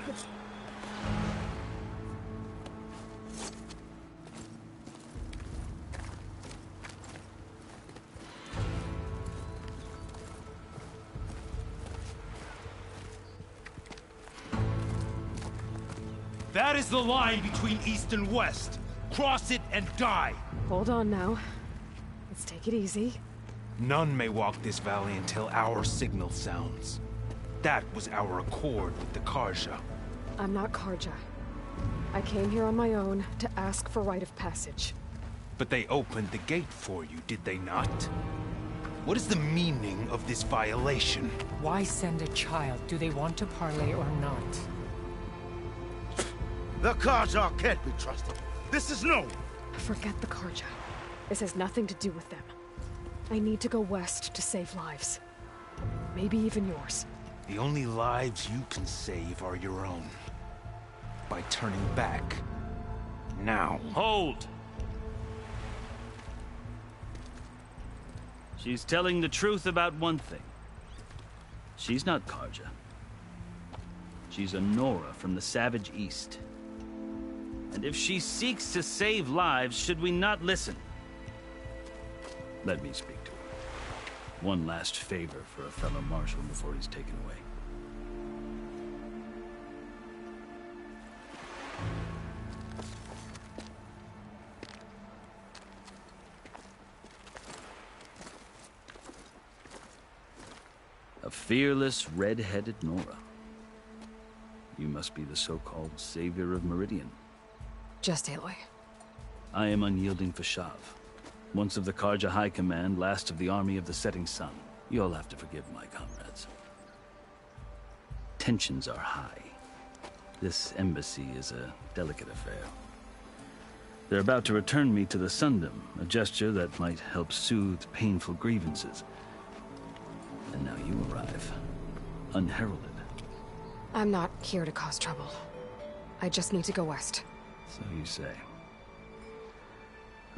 That is the line between East and West. Cross it and die. Hold on now. Let's take it easy. None may walk this valley until our signal sounds. That was our accord with the Carja. I'm not Carja. I came here on my own to ask for rite of passage. But they opened the gate for you, did they not? What is the meaning of this violation? Why send a child? Do they want to parley or not? The Carja can't be trusted. This is known. Forget the Carja. This has nothing to do with them. I need to go west to save lives. Maybe even yours. The only lives you can save are your own. By turning back. Now. Hold! She's telling the truth about one thing. She's not Carja. She's a Nora from the Savage East. And if she seeks to save lives, should we not listen? Let me speak to her. One last favor for a fellow marshal before he's taken away. A fearless, red-headed Nora. You must be the so-called Savior of Meridian. Just Aloy. I am unyielding Fashav. Once of the Carja High Command, last of the Army of the Setting Sun. You'll have to forgive my comrades. Tensions are high. This embassy is a delicate affair. They're about to return me to the Sundom, a gesture that might help soothe painful grievances. And now you arrive, unheralded. I'm not here to cause trouble. I just need to go west. So you say.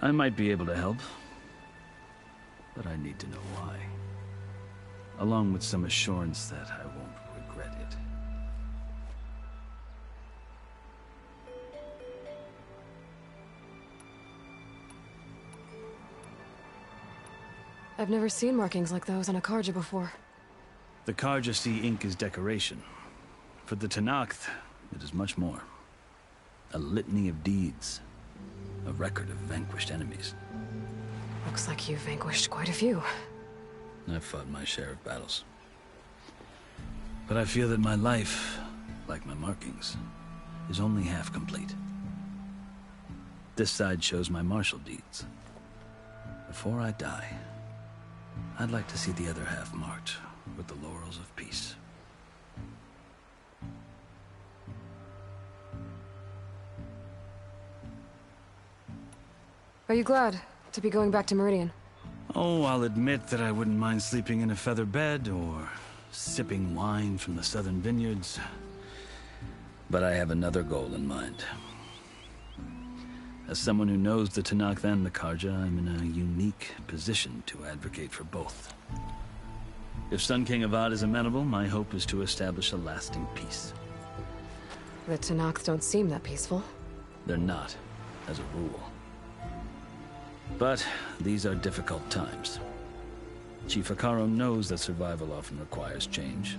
I might be able to help, but I need to know why. Along with some assurance that I won't regret it. I've never seen markings like those on a Karja before. The Karja see ink as decoration. For the Tenakth, it is much more. A litany of deeds. A record of vanquished enemies. Looks like you've vanquished quite a few. I've fought my share of battles. But I feel that my life, like my markings, is only half complete. This side shows my martial deeds. Before I die, I'd like to see the other half marked with the laurels of peace. Are you glad to be going back to Meridian? Oh, I'll admit that I wouldn't mind sleeping in a feather bed or sipping wine from the southern vineyards. But I have another goal in mind. As someone who knows the Tenakth and the Karja, I'm in a unique position to advocate for both. If Sun King Avad is amenable, my hope is to establish a lasting peace. The Tenakth don't seem that peaceful. They're not, as a rule. But these are difficult times. Chief Hekarro knows that survival often requires change,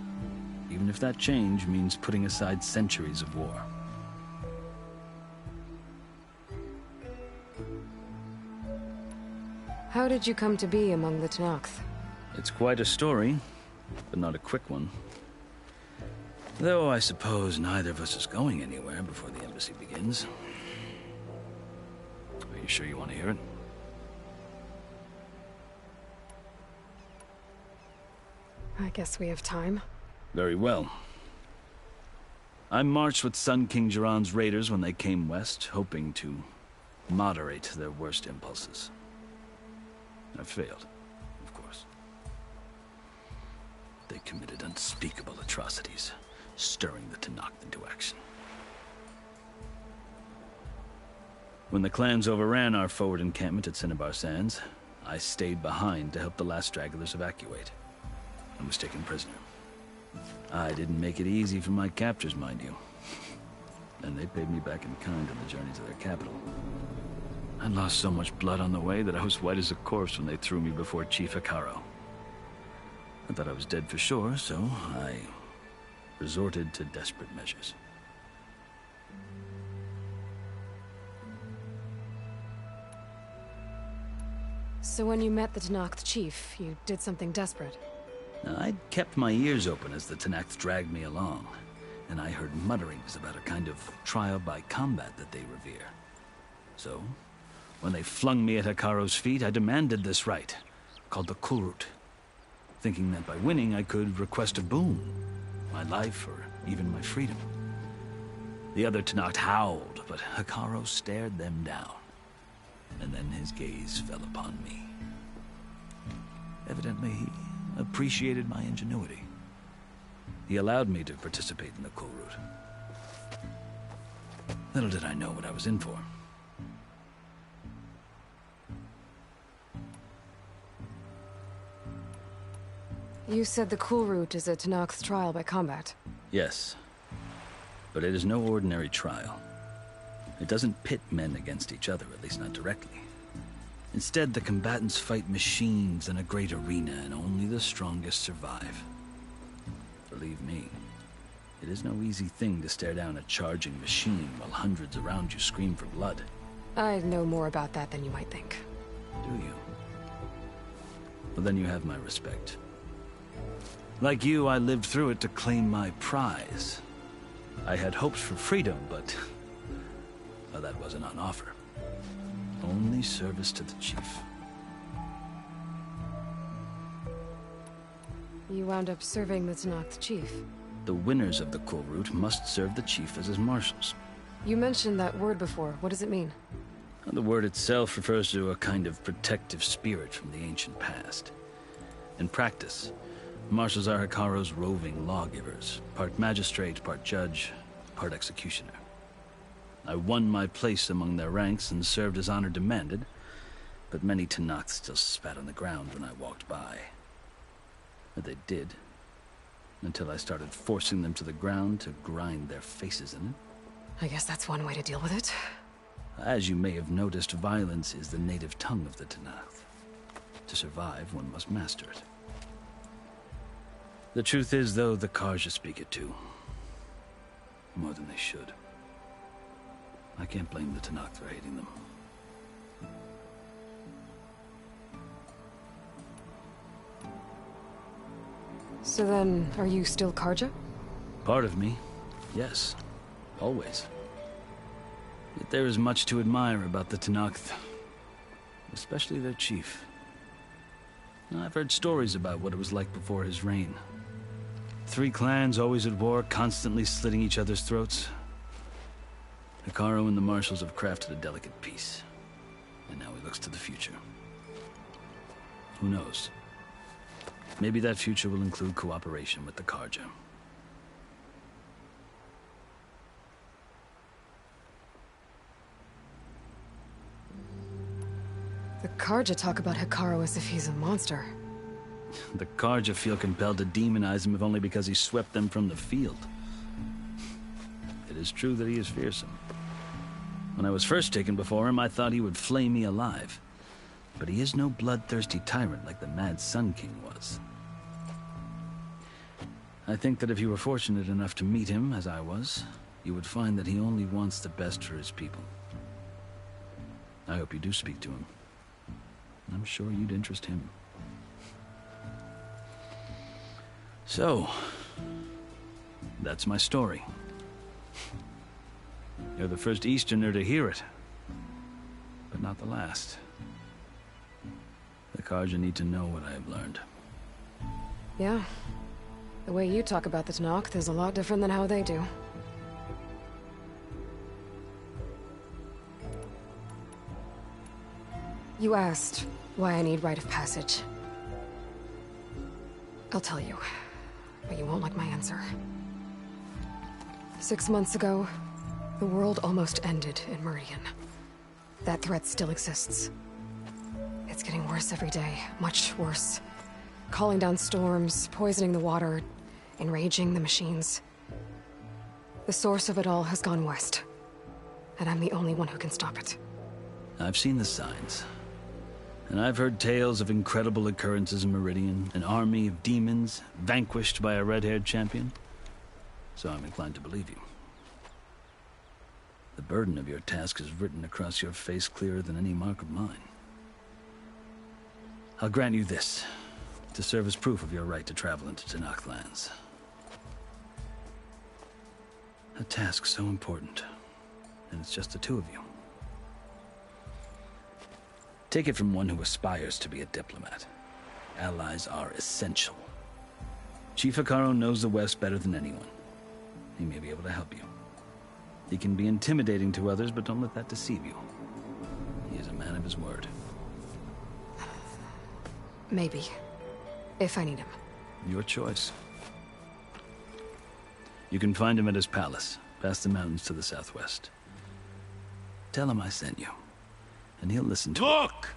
even if that change means putting aside centuries of war. How did you come to be among the Tenakth? It's quite a story, but not a quick one. Though I suppose neither of us is going anywhere before the embassy begins. Are you sure you want to hear it? I guess we have time. Very well. I marched with Sun King Jiran's raiders when they came west, hoping to moderate their worst impulses. I failed, of course. They committed unspeakable atrocities, stirring the Tenakth into action. When the clans overran our forward encampment at Cinnabar Sands, I stayed behind to help the last stragglers evacuate. I was taken prisoner. I didn't make it easy for my captors, mind you. And they paid me back in kind on the journey to their capital. I lost so much blood on the way that I was white as a corpse when they threw me before Chief Hekarro. I thought I was dead for sure, so I resorted to desperate measures. So when you met the Tenakth chief, you did something desperate? Now, I'd kept my ears open as the Tenakth dragged me along, and I heard mutterings about a kind of trial by combat that they revere. So, when they flung me at Hekarro's feet, I demanded this right, called the Kulrut, thinking that by winning I could request a boon, my life or even my freedom. The other Tenakth howled, but Hekarro stared them down, and then his gaze fell upon me. Evidently, he appreciated my ingenuity. He allowed me to participate in the Kulrut. Little did I know what I was in for. You said the Kulrut is a Tenakth's trial by combat. Yes, but it is no ordinary trial. It doesn't pit men against each other, at least not directly. Instead, the combatants fight machines in a great arena, and only the strongest survive. Believe me, it is no easy thing to stare down a charging machine while hundreds around you scream for blood. I know more about that than you might think. Do you? Well, then you have my respect. Like you, I lived through it to claim my prize. I had hopes for freedom, but well, that wasn't on offer. Only service to the chief. You wound up serving the Tenakth chief. The winners of the Kulrut must serve the chief as his marshals. You mentioned that word before. What does it mean? The word itself refers to a kind of protective spirit from the ancient past. In practice, Marshals are Hikaru's roving lawgivers, part magistrate, part judge, part executioner. I won my place among their ranks and served as honor demanded, but many Tenakth still spat on the ground when I walked by. But they did, until I started forcing them to the ground to grind their faces in it. I guess that's one way to deal with it. As you may have noticed, violence is the native tongue of the Tenakth. To survive, one must master it. The truth is, though, the Carja speak it too. More than they should. I can't blame the Tenakth for hating them. So then, are you still Carja? Part of me, yes. Always. Yet there is much to admire about the Tenakth. Especially their chief. I've heard stories about what it was like before his reign. 3 clans always at war, constantly slitting each other's throats. Hikaru and the Marshals have crafted a delicate peace. And now he looks to the future. Who knows? Maybe that future will include cooperation with the Carja. The Carja talk about Hikaru as if he's a monster. The Carja feel compelled to demonize him if only because he swept them from the field. It is true that he is fearsome. When I was first taken before him, I thought he would flay me alive. But he is no bloodthirsty tyrant like the Mad Sun King was. I think that if you were fortunate enough to meet him, as I was, you would find that he only wants the best for his people. I hope you do speak to him. I'm sure you'd interest him. So, that's my story. You're the first Easterner to hear it, but not the last. The Carja need to know what I have learned. Yeah. The way you talk about the Tenakth is a lot different than how they do. You asked why I need rite of passage. I'll tell you, but you won't like my answer. 6 months ago, the world almost ended in Meridian. That threat still exists. It's getting worse every day, much worse. Calling down storms, poisoning the water, enraging the machines. The source of it all has gone west, and I'm the only one who can stop it. I've seen the signs. And I've heard tales of incredible occurrences in Meridian, an army of demons vanquished by a red-haired champion. So I'm inclined to believe you. The burden of your task is written across your face clearer than any mark of mine. I'll grant you this, to serve as proof of your right to travel into Tenakth lands. A task so important, and it's just the 2 of you. Take it from one who aspires to be a diplomat. Allies are essential. Chief Hikaru knows the West better than anyone. He may be able to help you. He can be intimidating to others, but don't let that deceive you. He is a man of his word. Maybe. If I need him. Your choice. You can find him at his palace, past the mountains to the southwest. Tell him I sent you, and he'll listen to Look!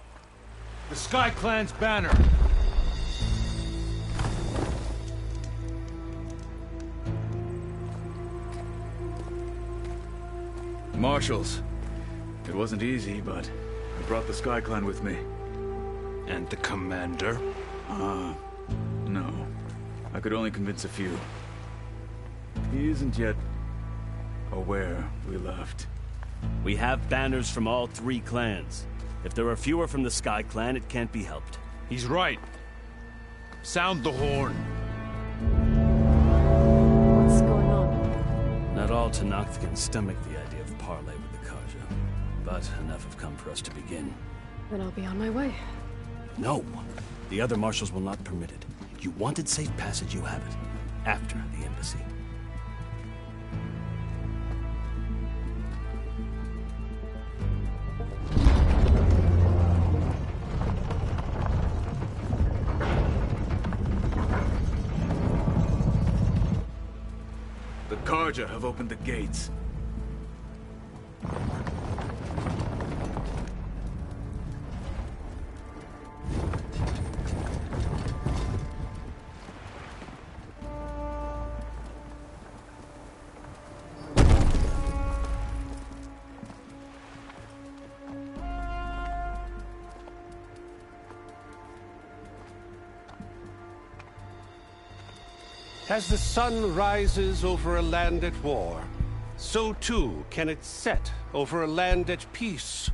The Sky Clan's banner! Marshals. It wasn't easy, but I brought the Sky Clan with me. And the commander? No. I could only convince a few. He isn't yet aware we left. We have banners from all 3 clans. If there are fewer from the Sky Clan, it can't be helped. He's right. Sound the horn. What's going on? Not all Tenakth can stomach the idea of parley with the Carja, but enough have come for us to begin. Then I'll be on my way. No. The other marshals will not permit it. You wanted safe passage, you have it. After the embassy. Karja have opened the gates. As the sun rises over a land at war, so too can it set over a land at peace.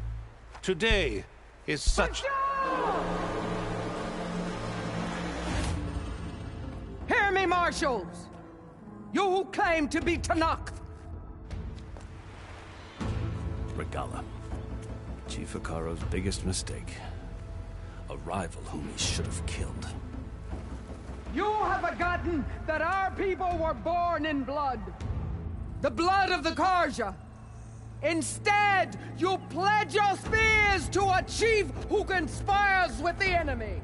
Today is such... Hear me, marshals! You who claim to be Tenakth! Regalla. Chief Hekarro's biggest mistake. A rival whom he should have killed. You have forgotten that our people were born in blood. The blood of the Karja. Instead, you pledge your spears to a chief who conspires with the enemy.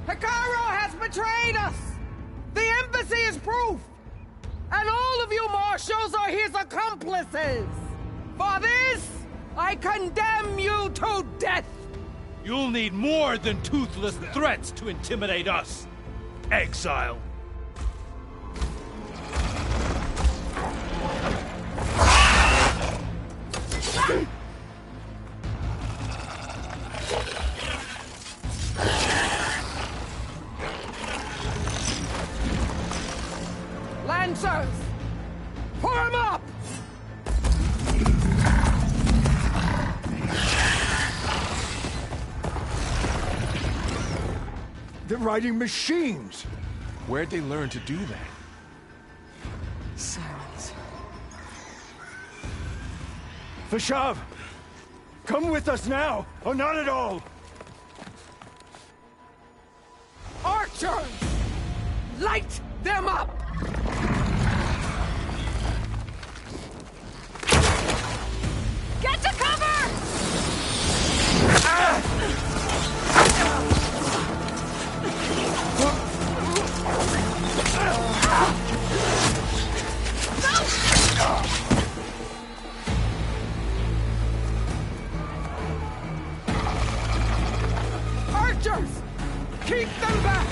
Hekarro has betrayed us! The embassy is proof! And all of you marshals are his accomplices! For this, I condemn you to death! You'll need more than toothless threats to intimidate us. Exile. Lancers! Form up! They're riding machines! Where'd they learn to do that? Sirens. Vashav! Come with us now, or not at all! Archers! Light them up! Get to cover! Archers! Keep them back!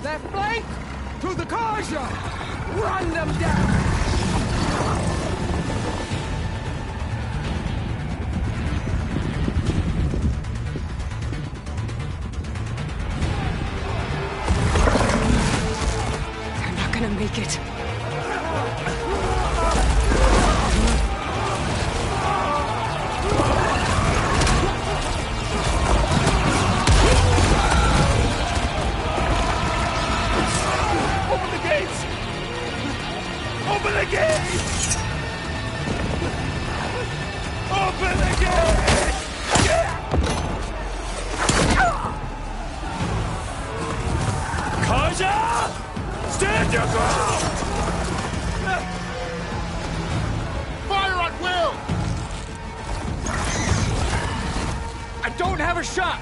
Left flank! To the Karja! Run them down! They're not gonna make it. Open the gates! Open the gates! Open the gates! Karja! Stand your ground! Fire at will! I don't have a shot!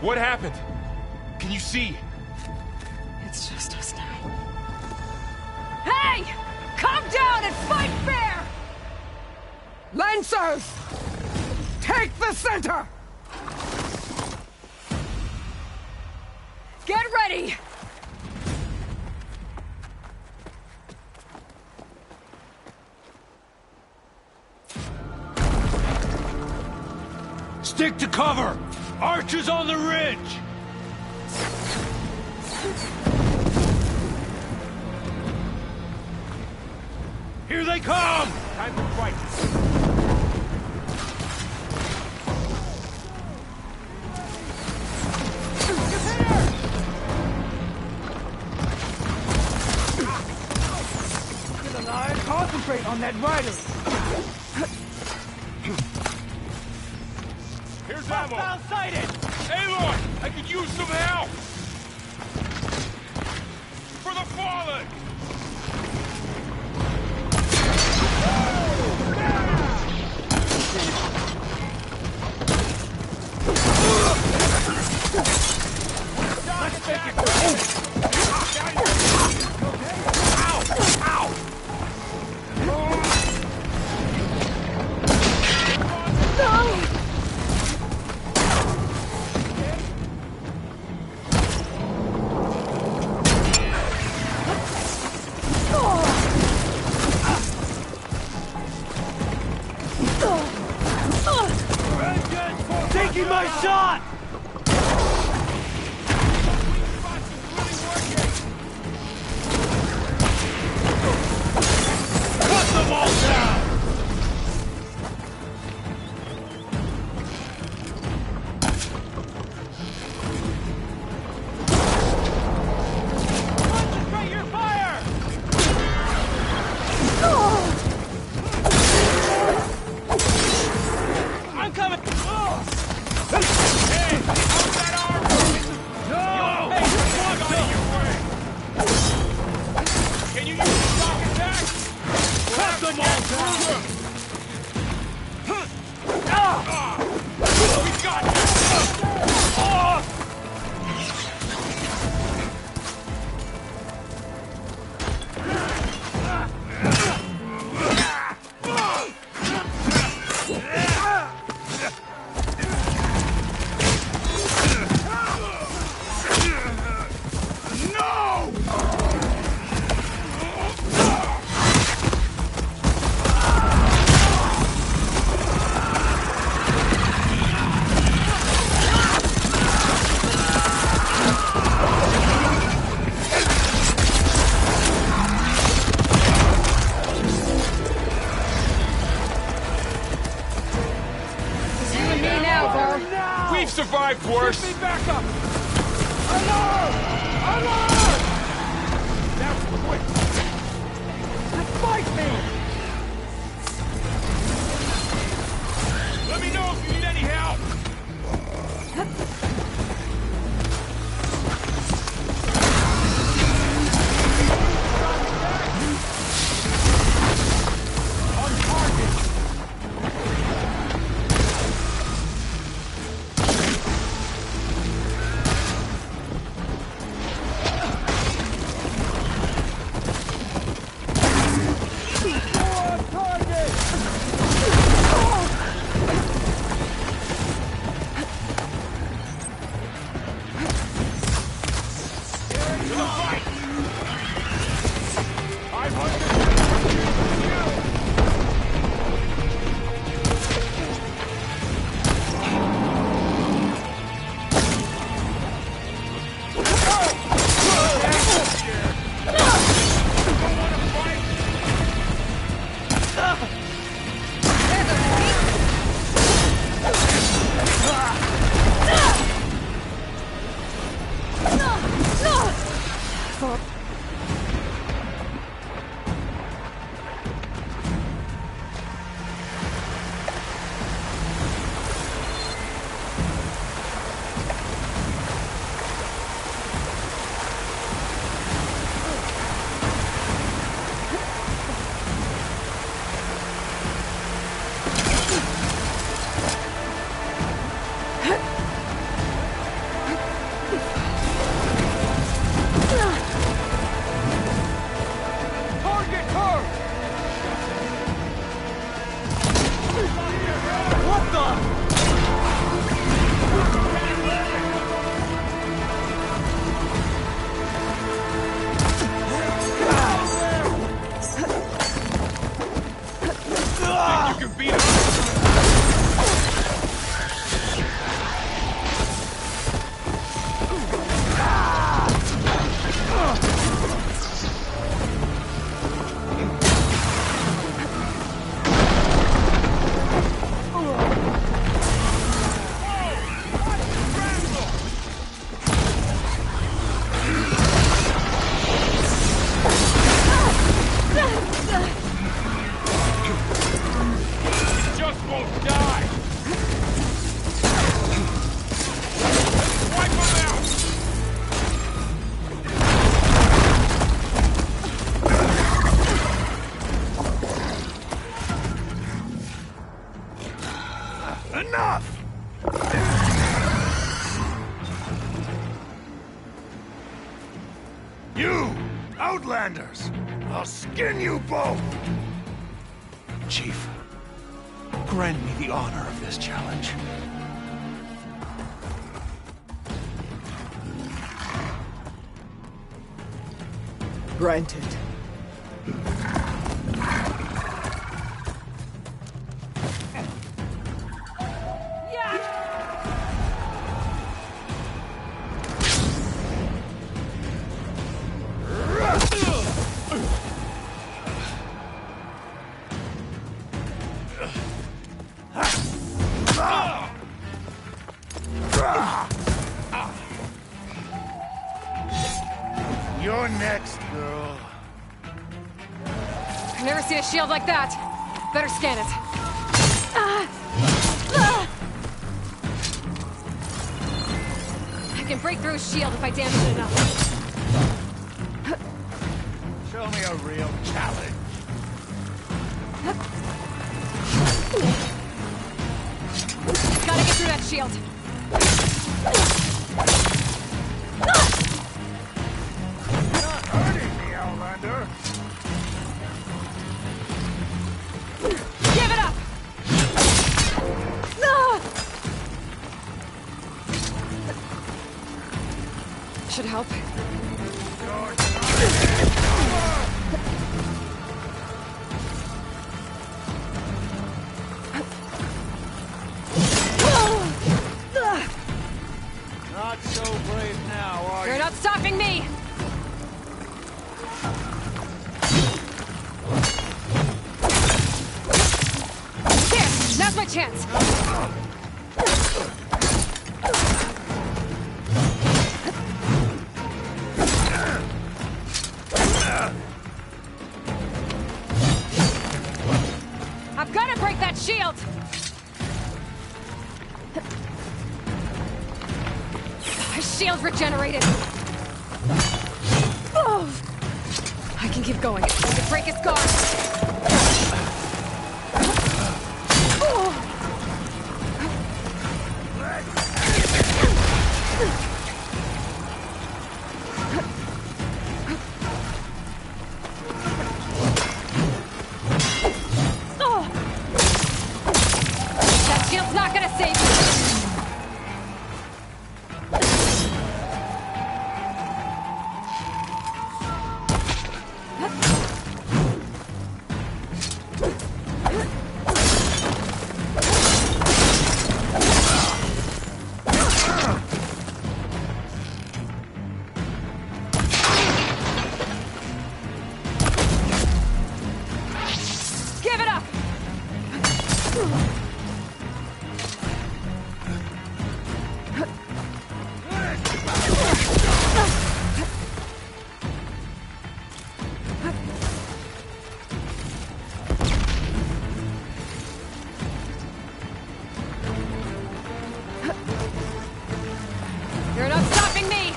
What happened? Can you see? It's just us now. Hey! Come down and fight fair! Lancers! Take the center! Get ready! Stick to cover! Archers on the ridge! Here they come! Time to fight. Concentrate on that rider. Here's ammo. Hostile sighted. Aloy, I could use some help. For the fallen. Let's take it. Taking my shot! You! Outlanders! I'll skin you both! Chief, grant me the honor of this challenge. Granted. You're next, girl. I've never seen a shield like that. Better scan it. I can break through a shield if I damage it enough. Show me a real challenge. Gotta get through that shield. Outlander. Give it up! Should help. Not so brave now, are you? You're not stopping me! Here! Now's my chance! I've got to break that shield! My shield regenerated! Oh. I can keep going. I can break his guard! That shield's not gonna save me! Give it up! You're not stopping me!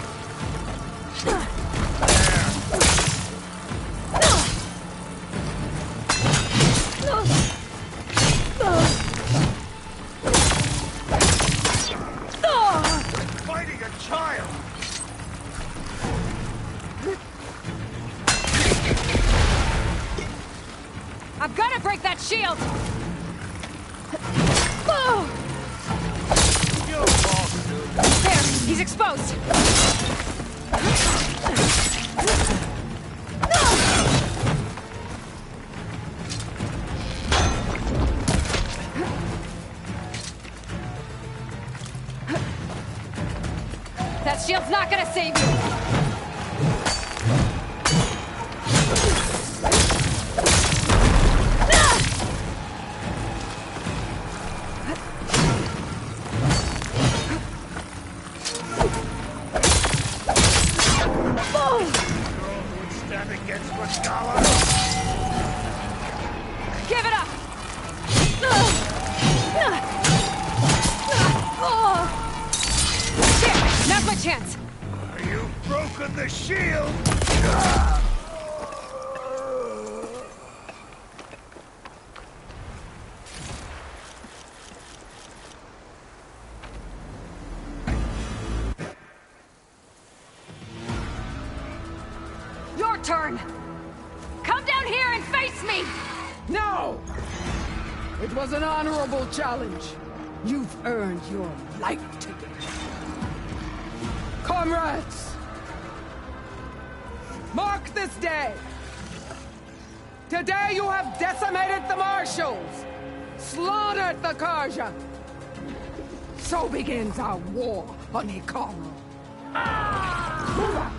Fighting a child! I've got to break that shield! You lost, dude. There! He's exposed! That shield's not gonna save you! Would stand against Regalla? Give it up! Here, now's my chance! You've broken the shield! turn! Come down here and face me! No! It was an honorable challenge. You've earned your life today. Comrades! Mark this day! Today you have decimated the Marshals! Slaughtered the Carja! So begins our war on Hikaru. Move out!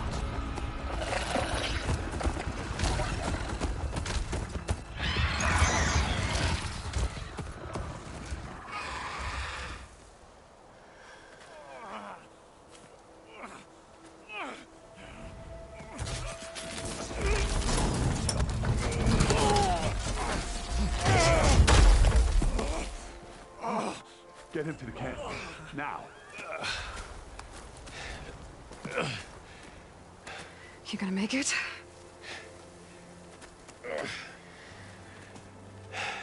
Get him to the camp. Now. You gonna make it?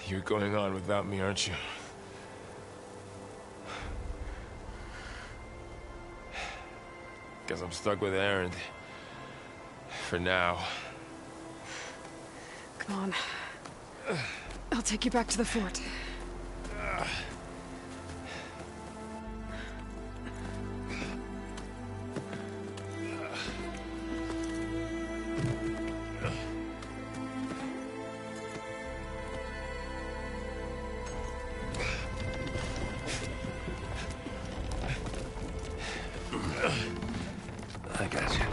You're going on without me, aren't you? Guess I'm stuck with Erend. For now. Come on. I'll take you back to the fort. I got you.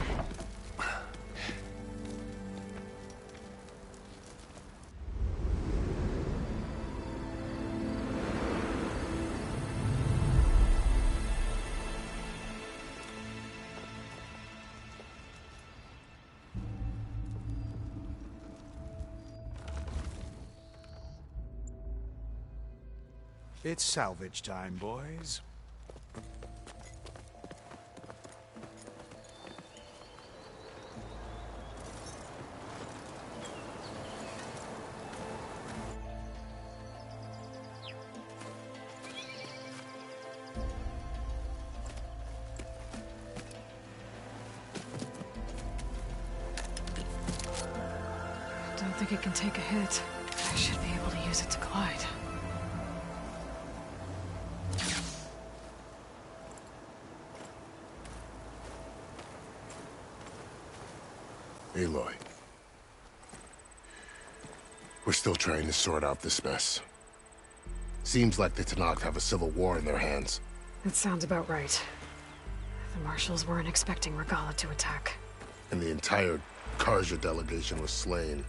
It's salvage time, boys. Don't think it can take a hit. I should be able to use it to glide. Aloy. We're still trying to sort out this mess. Seems like the Tenakth have a civil war in their hands. That sounds about right. The Marshals weren't expecting Regalla to attack. And the entire Carja delegation was slain.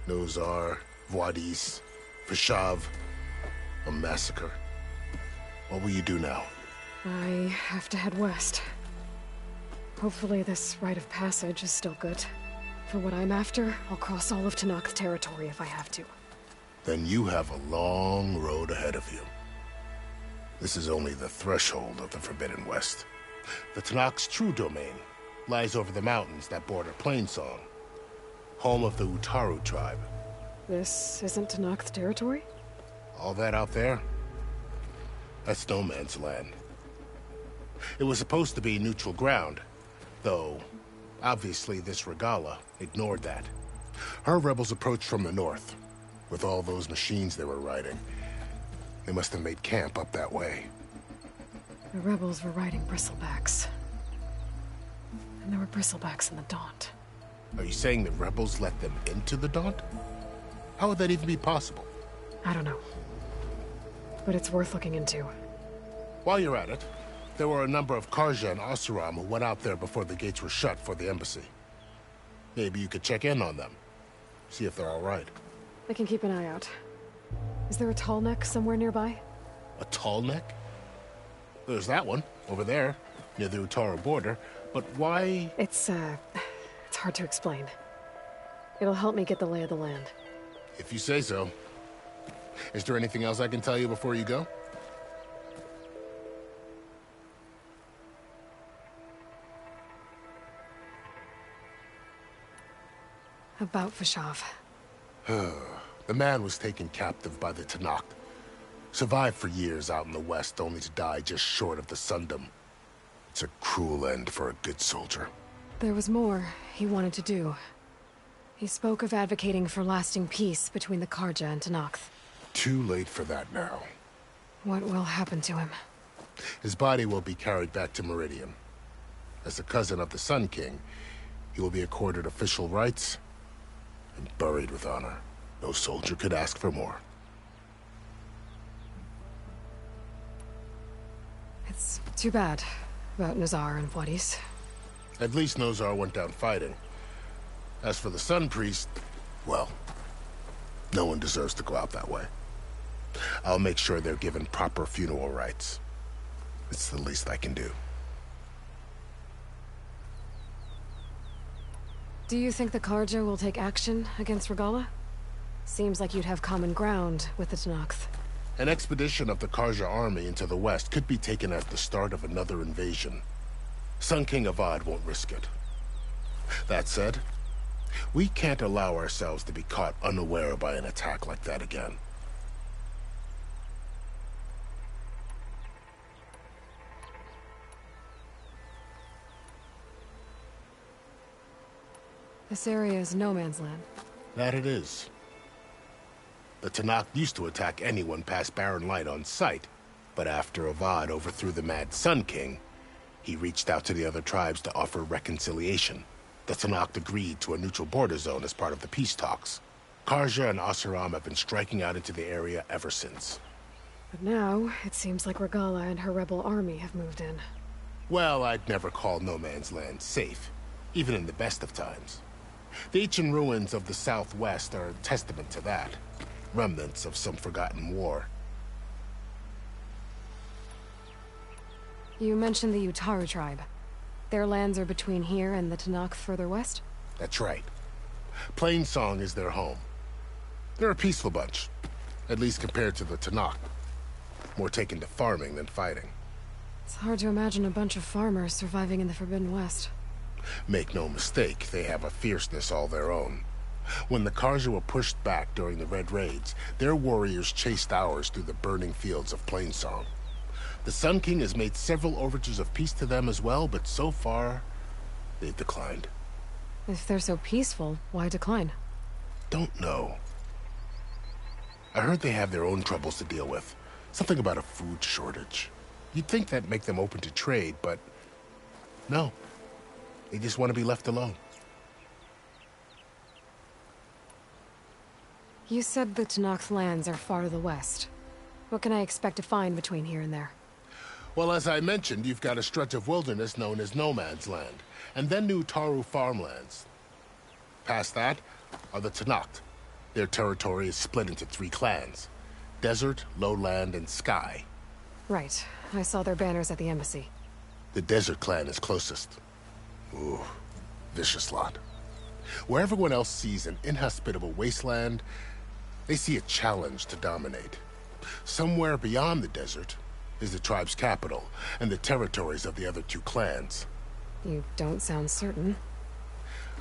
Nozar, Vuadis, Fashav. A massacre. What will you do now? I have to head west. Hopefully this rite of passage is still good. For what I'm after, I'll cross all of Tenakth territory if I have to. Then you have a long road ahead of you. This is only the threshold of the Forbidden West. The Tenakth's true domain lies over the mountains that border Plainsong, home of the Utaru tribe. This isn't Tenakth territory? All that out there? That's no man's land. It was supposed to be neutral ground, though obviously this Regalla ignored that. Her rebels approached from the north, with all those machines they were riding. They must have made camp up that way. The rebels were riding bristlebacks. And there were bristlebacks in the Daunt. Are you saying the rebels let them into the Daunt? How would that even be possible? I don't know. But it's worth looking into. While you're at it, there were a number of Carja and Oseram who went out there before the gates were shut for the embassy. Maybe you could check in on them. See if they're all right. I can keep an eye out. Is there a tall neck somewhere nearby? A tall neck? There's that one, over there, near the Utaru border. But why? It's hard to explain. It'll help me get the lay of the land. If you say so. Is there anything else I can tell you before you go? About Fashav. The man was taken captive by the Tenakth. Survived for years out in the west, only to die just short of the Sundom. It's a cruel end for a good soldier. There was more he wanted to do. He spoke of advocating for lasting peace between the Carja and Tenakth. Too late for that now. What will happen to him? His body will be carried back to Meridian. As a cousin of the Sun King, he will be accorded official rights and buried with honor. No soldier could ask for more. It's too bad about Nazar and Wadis. At least Nozar went down fighting. As for the Sun Priest, well, no one deserves to go out that way. I'll make sure they're given proper funeral rites. It's the least I can do. Do you think the Carja will take action against Regalla? Seems like you'd have common ground with the Tenakth. An expedition of the Carja army into the west could be taken as the start of another invasion. Sun King Avad won't risk it. That said, we can't allow ourselves to be caught unaware by an attack like that again. This area is no man's land. That it is. The Tenakth used to attack anyone past Barren Light on sight, but after Avad overthrew the Mad Sun King, he reached out to the other tribes to offer reconciliation. The Tenakth agreed to a neutral border zone as part of the peace talks. Carja and Oseram have been striking out into the area ever since. But now, it seems like Regalla and her rebel army have moved in. Well, I'd never call no man's land safe, even in the best of times. The ancient ruins of the southwest are a testament to that. Remnants of some forgotten war. You mentioned the Utaru tribe. Their lands are between here and the Tenakth further west? That's right. Plainsong is their home. They're a peaceful bunch, at least compared to the Tenakth. More taken to farming than fighting. It's hard to imagine a bunch of farmers surviving in the Forbidden West. Make no mistake, they have a fierceness all their own. When the Carja were pushed back during the Red Raids, their warriors chased ours through the burning fields of Plainsong. The Sun King has made several overtures of peace to them as well, but so far, they've declined. If they're so peaceful, why decline? Don't know. I heard they have their own troubles to deal with. Something about a food shortage. You'd think that'd make them open to trade, but no. They just want to be left alone. You said the Tenakth lands are far to the west. What can I expect to find between here and there? Well, as I mentioned, you've got a stretch of wilderness known as No Man's Land, and then New Taru farmlands. Past that are the Tenakth. Their territory is split into 3 clans: Desert, Lowland, and Sky. Right. I saw their banners at the embassy. The Desert clan is closest. Ooh, vicious lot. Where everyone else sees an inhospitable wasteland, they see a challenge to dominate. Somewhere beyond the desert is the tribe's capital and the territories of the other 2 clans. You don't sound certain.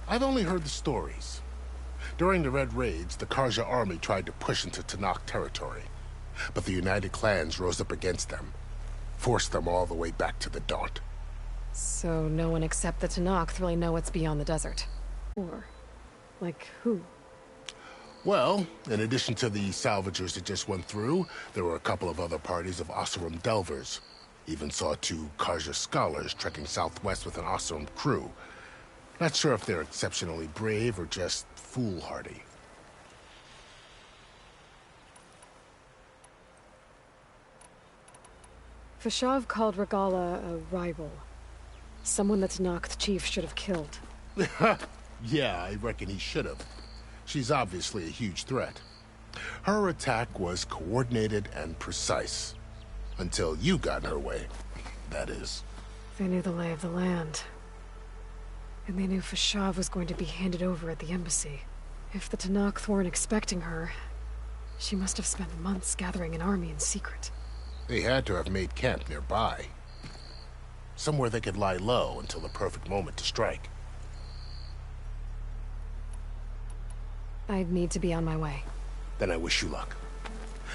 I've only heard the stories. During the Red Raids, the Carja army tried to push into Tenakth territory, but the United Clans rose up against them, forced them all the way back to the Daunt. So no one except the Tenakth really know what's beyond the desert? Or, like, who? Well, in addition to the salvagers that just went through, there were a couple of other parties of Oseram delvers. Even saw 2 Carja scholars trekking southwest with an Oseram crew. Not sure if they're exceptionally brave or just foolhardy. Fashav called Regalla a rival. Someone the Tenakth chief should have killed. Yeah, I reckon he should have. She's obviously a huge threat. Her attack was coordinated and precise. Until you got in her way, that is. They knew the lay of the land. And they knew Fashav was going to be handed over at the embassy. If the Tenakth weren't expecting her, she must have spent months gathering an army in secret. They had to have made camp nearby. Somewhere they could lie low until the perfect moment to strike. I'd need to be on my way. Then I wish you luck.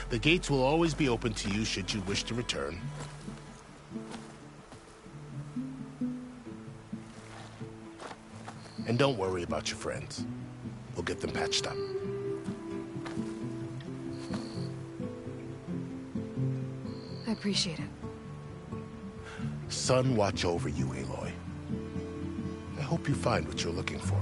The gates will always be open to you should you wish to return. And don't worry about your friends. We'll get them patched up. I appreciate it. Sun watch over you, Aloy. I hope you find what you're looking for.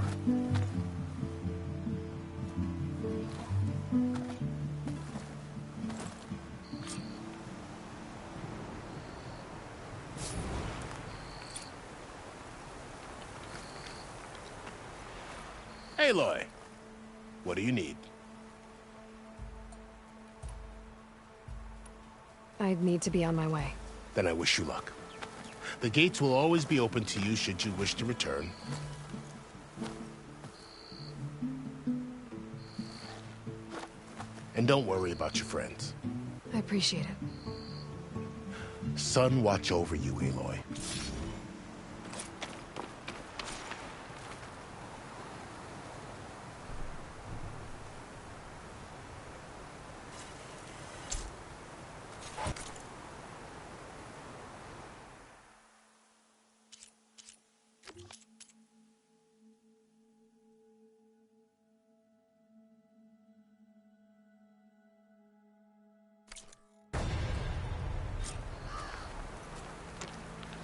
Aloy, what do you need? I'd need to be on my way. Then I wish you luck. The gates will always be open to you should you wish to return. And don't worry about your friends. I appreciate it. Sun watch over you, Aloy.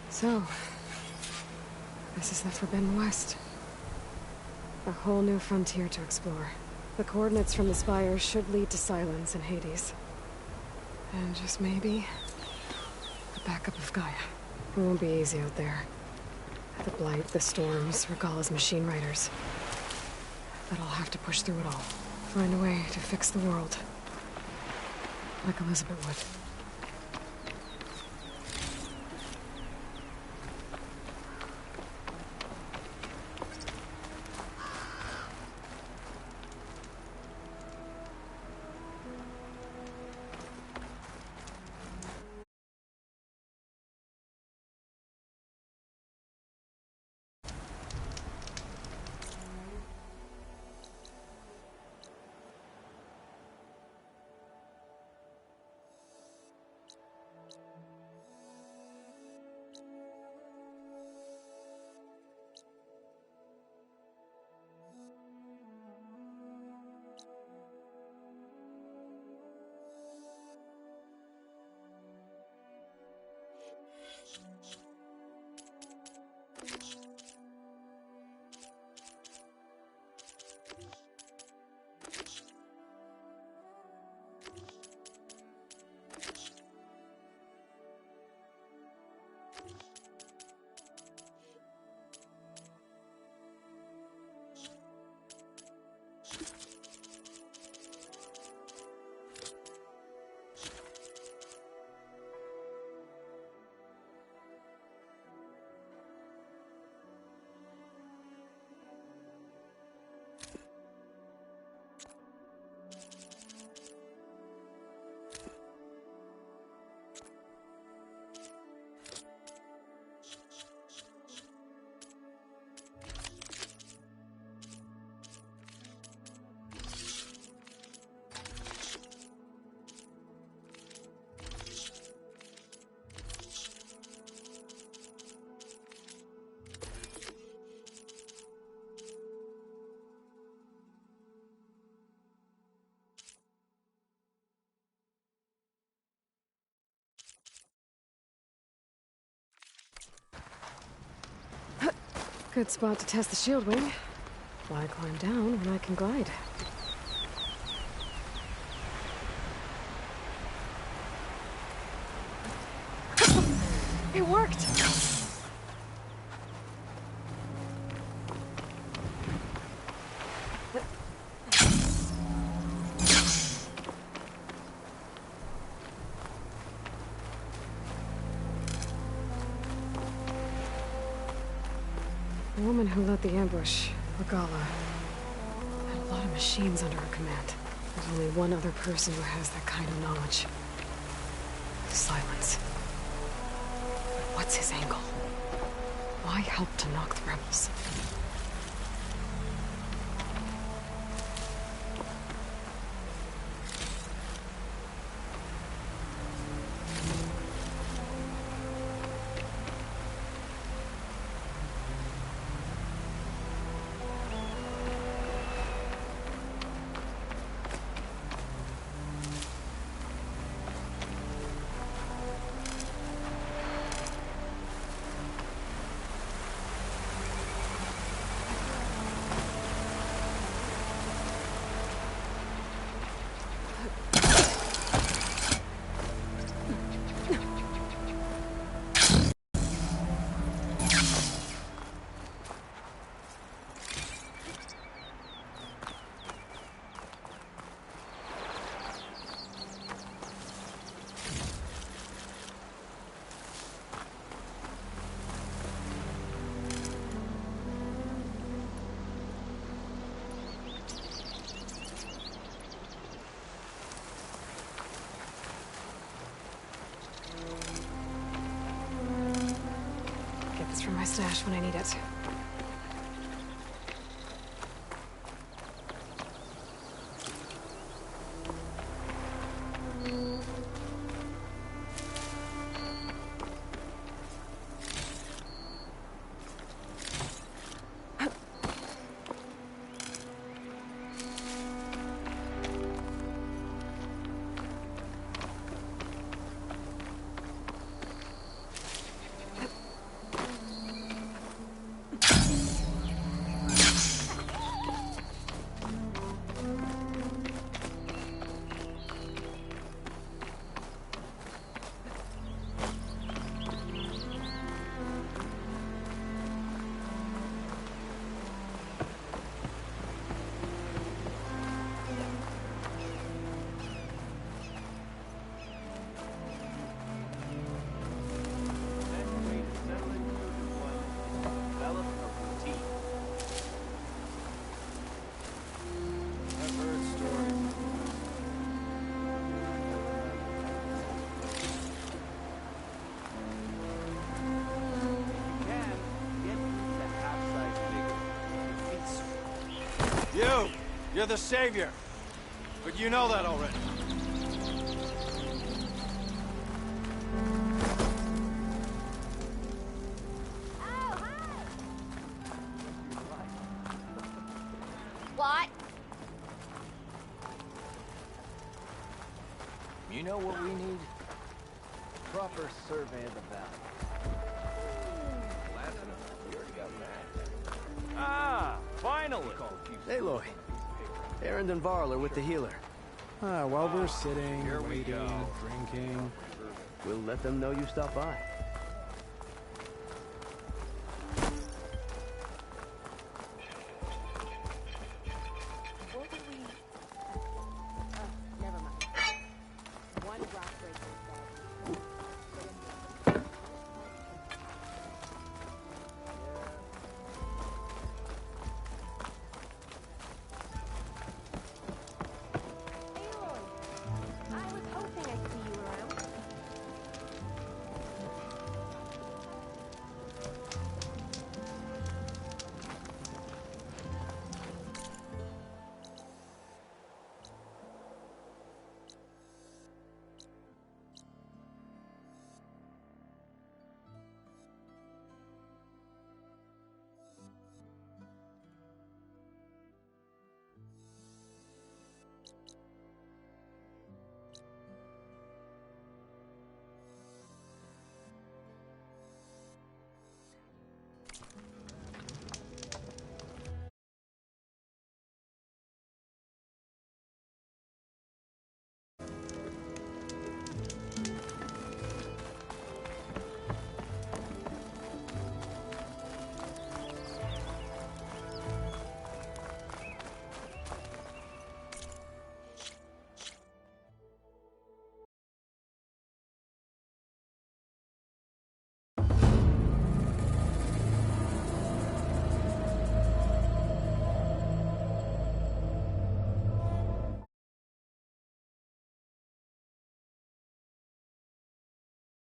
So, this is the Forbidden West. A whole new frontier to explore. The coordinates from the spires should lead to Silence and Hades. And just maybe, the backup of Gaia. It won't be easy out there. The Blight, the Storms, Regalla's machine riders. But I'll have to push through it all. Find a way to fix the world. Like Elizabeth would. Good spot to test the shield wing. Why climb down when I can glide? It worked! The woman who led the ambush, Regalla, had a lot of machines under her command. There's only one other person who has that kind of knowledge. Silence. But what's his angle? Why help to knock the rebels? stash when I need it. You're the savior. But you know that already. What? You know what we need? Proper survey of the valley. Ah, finally! Hey, Lloyd. Erend and Varl are with the healer. While we're sitting, waiting, drinking, we'll let them know you stopped by.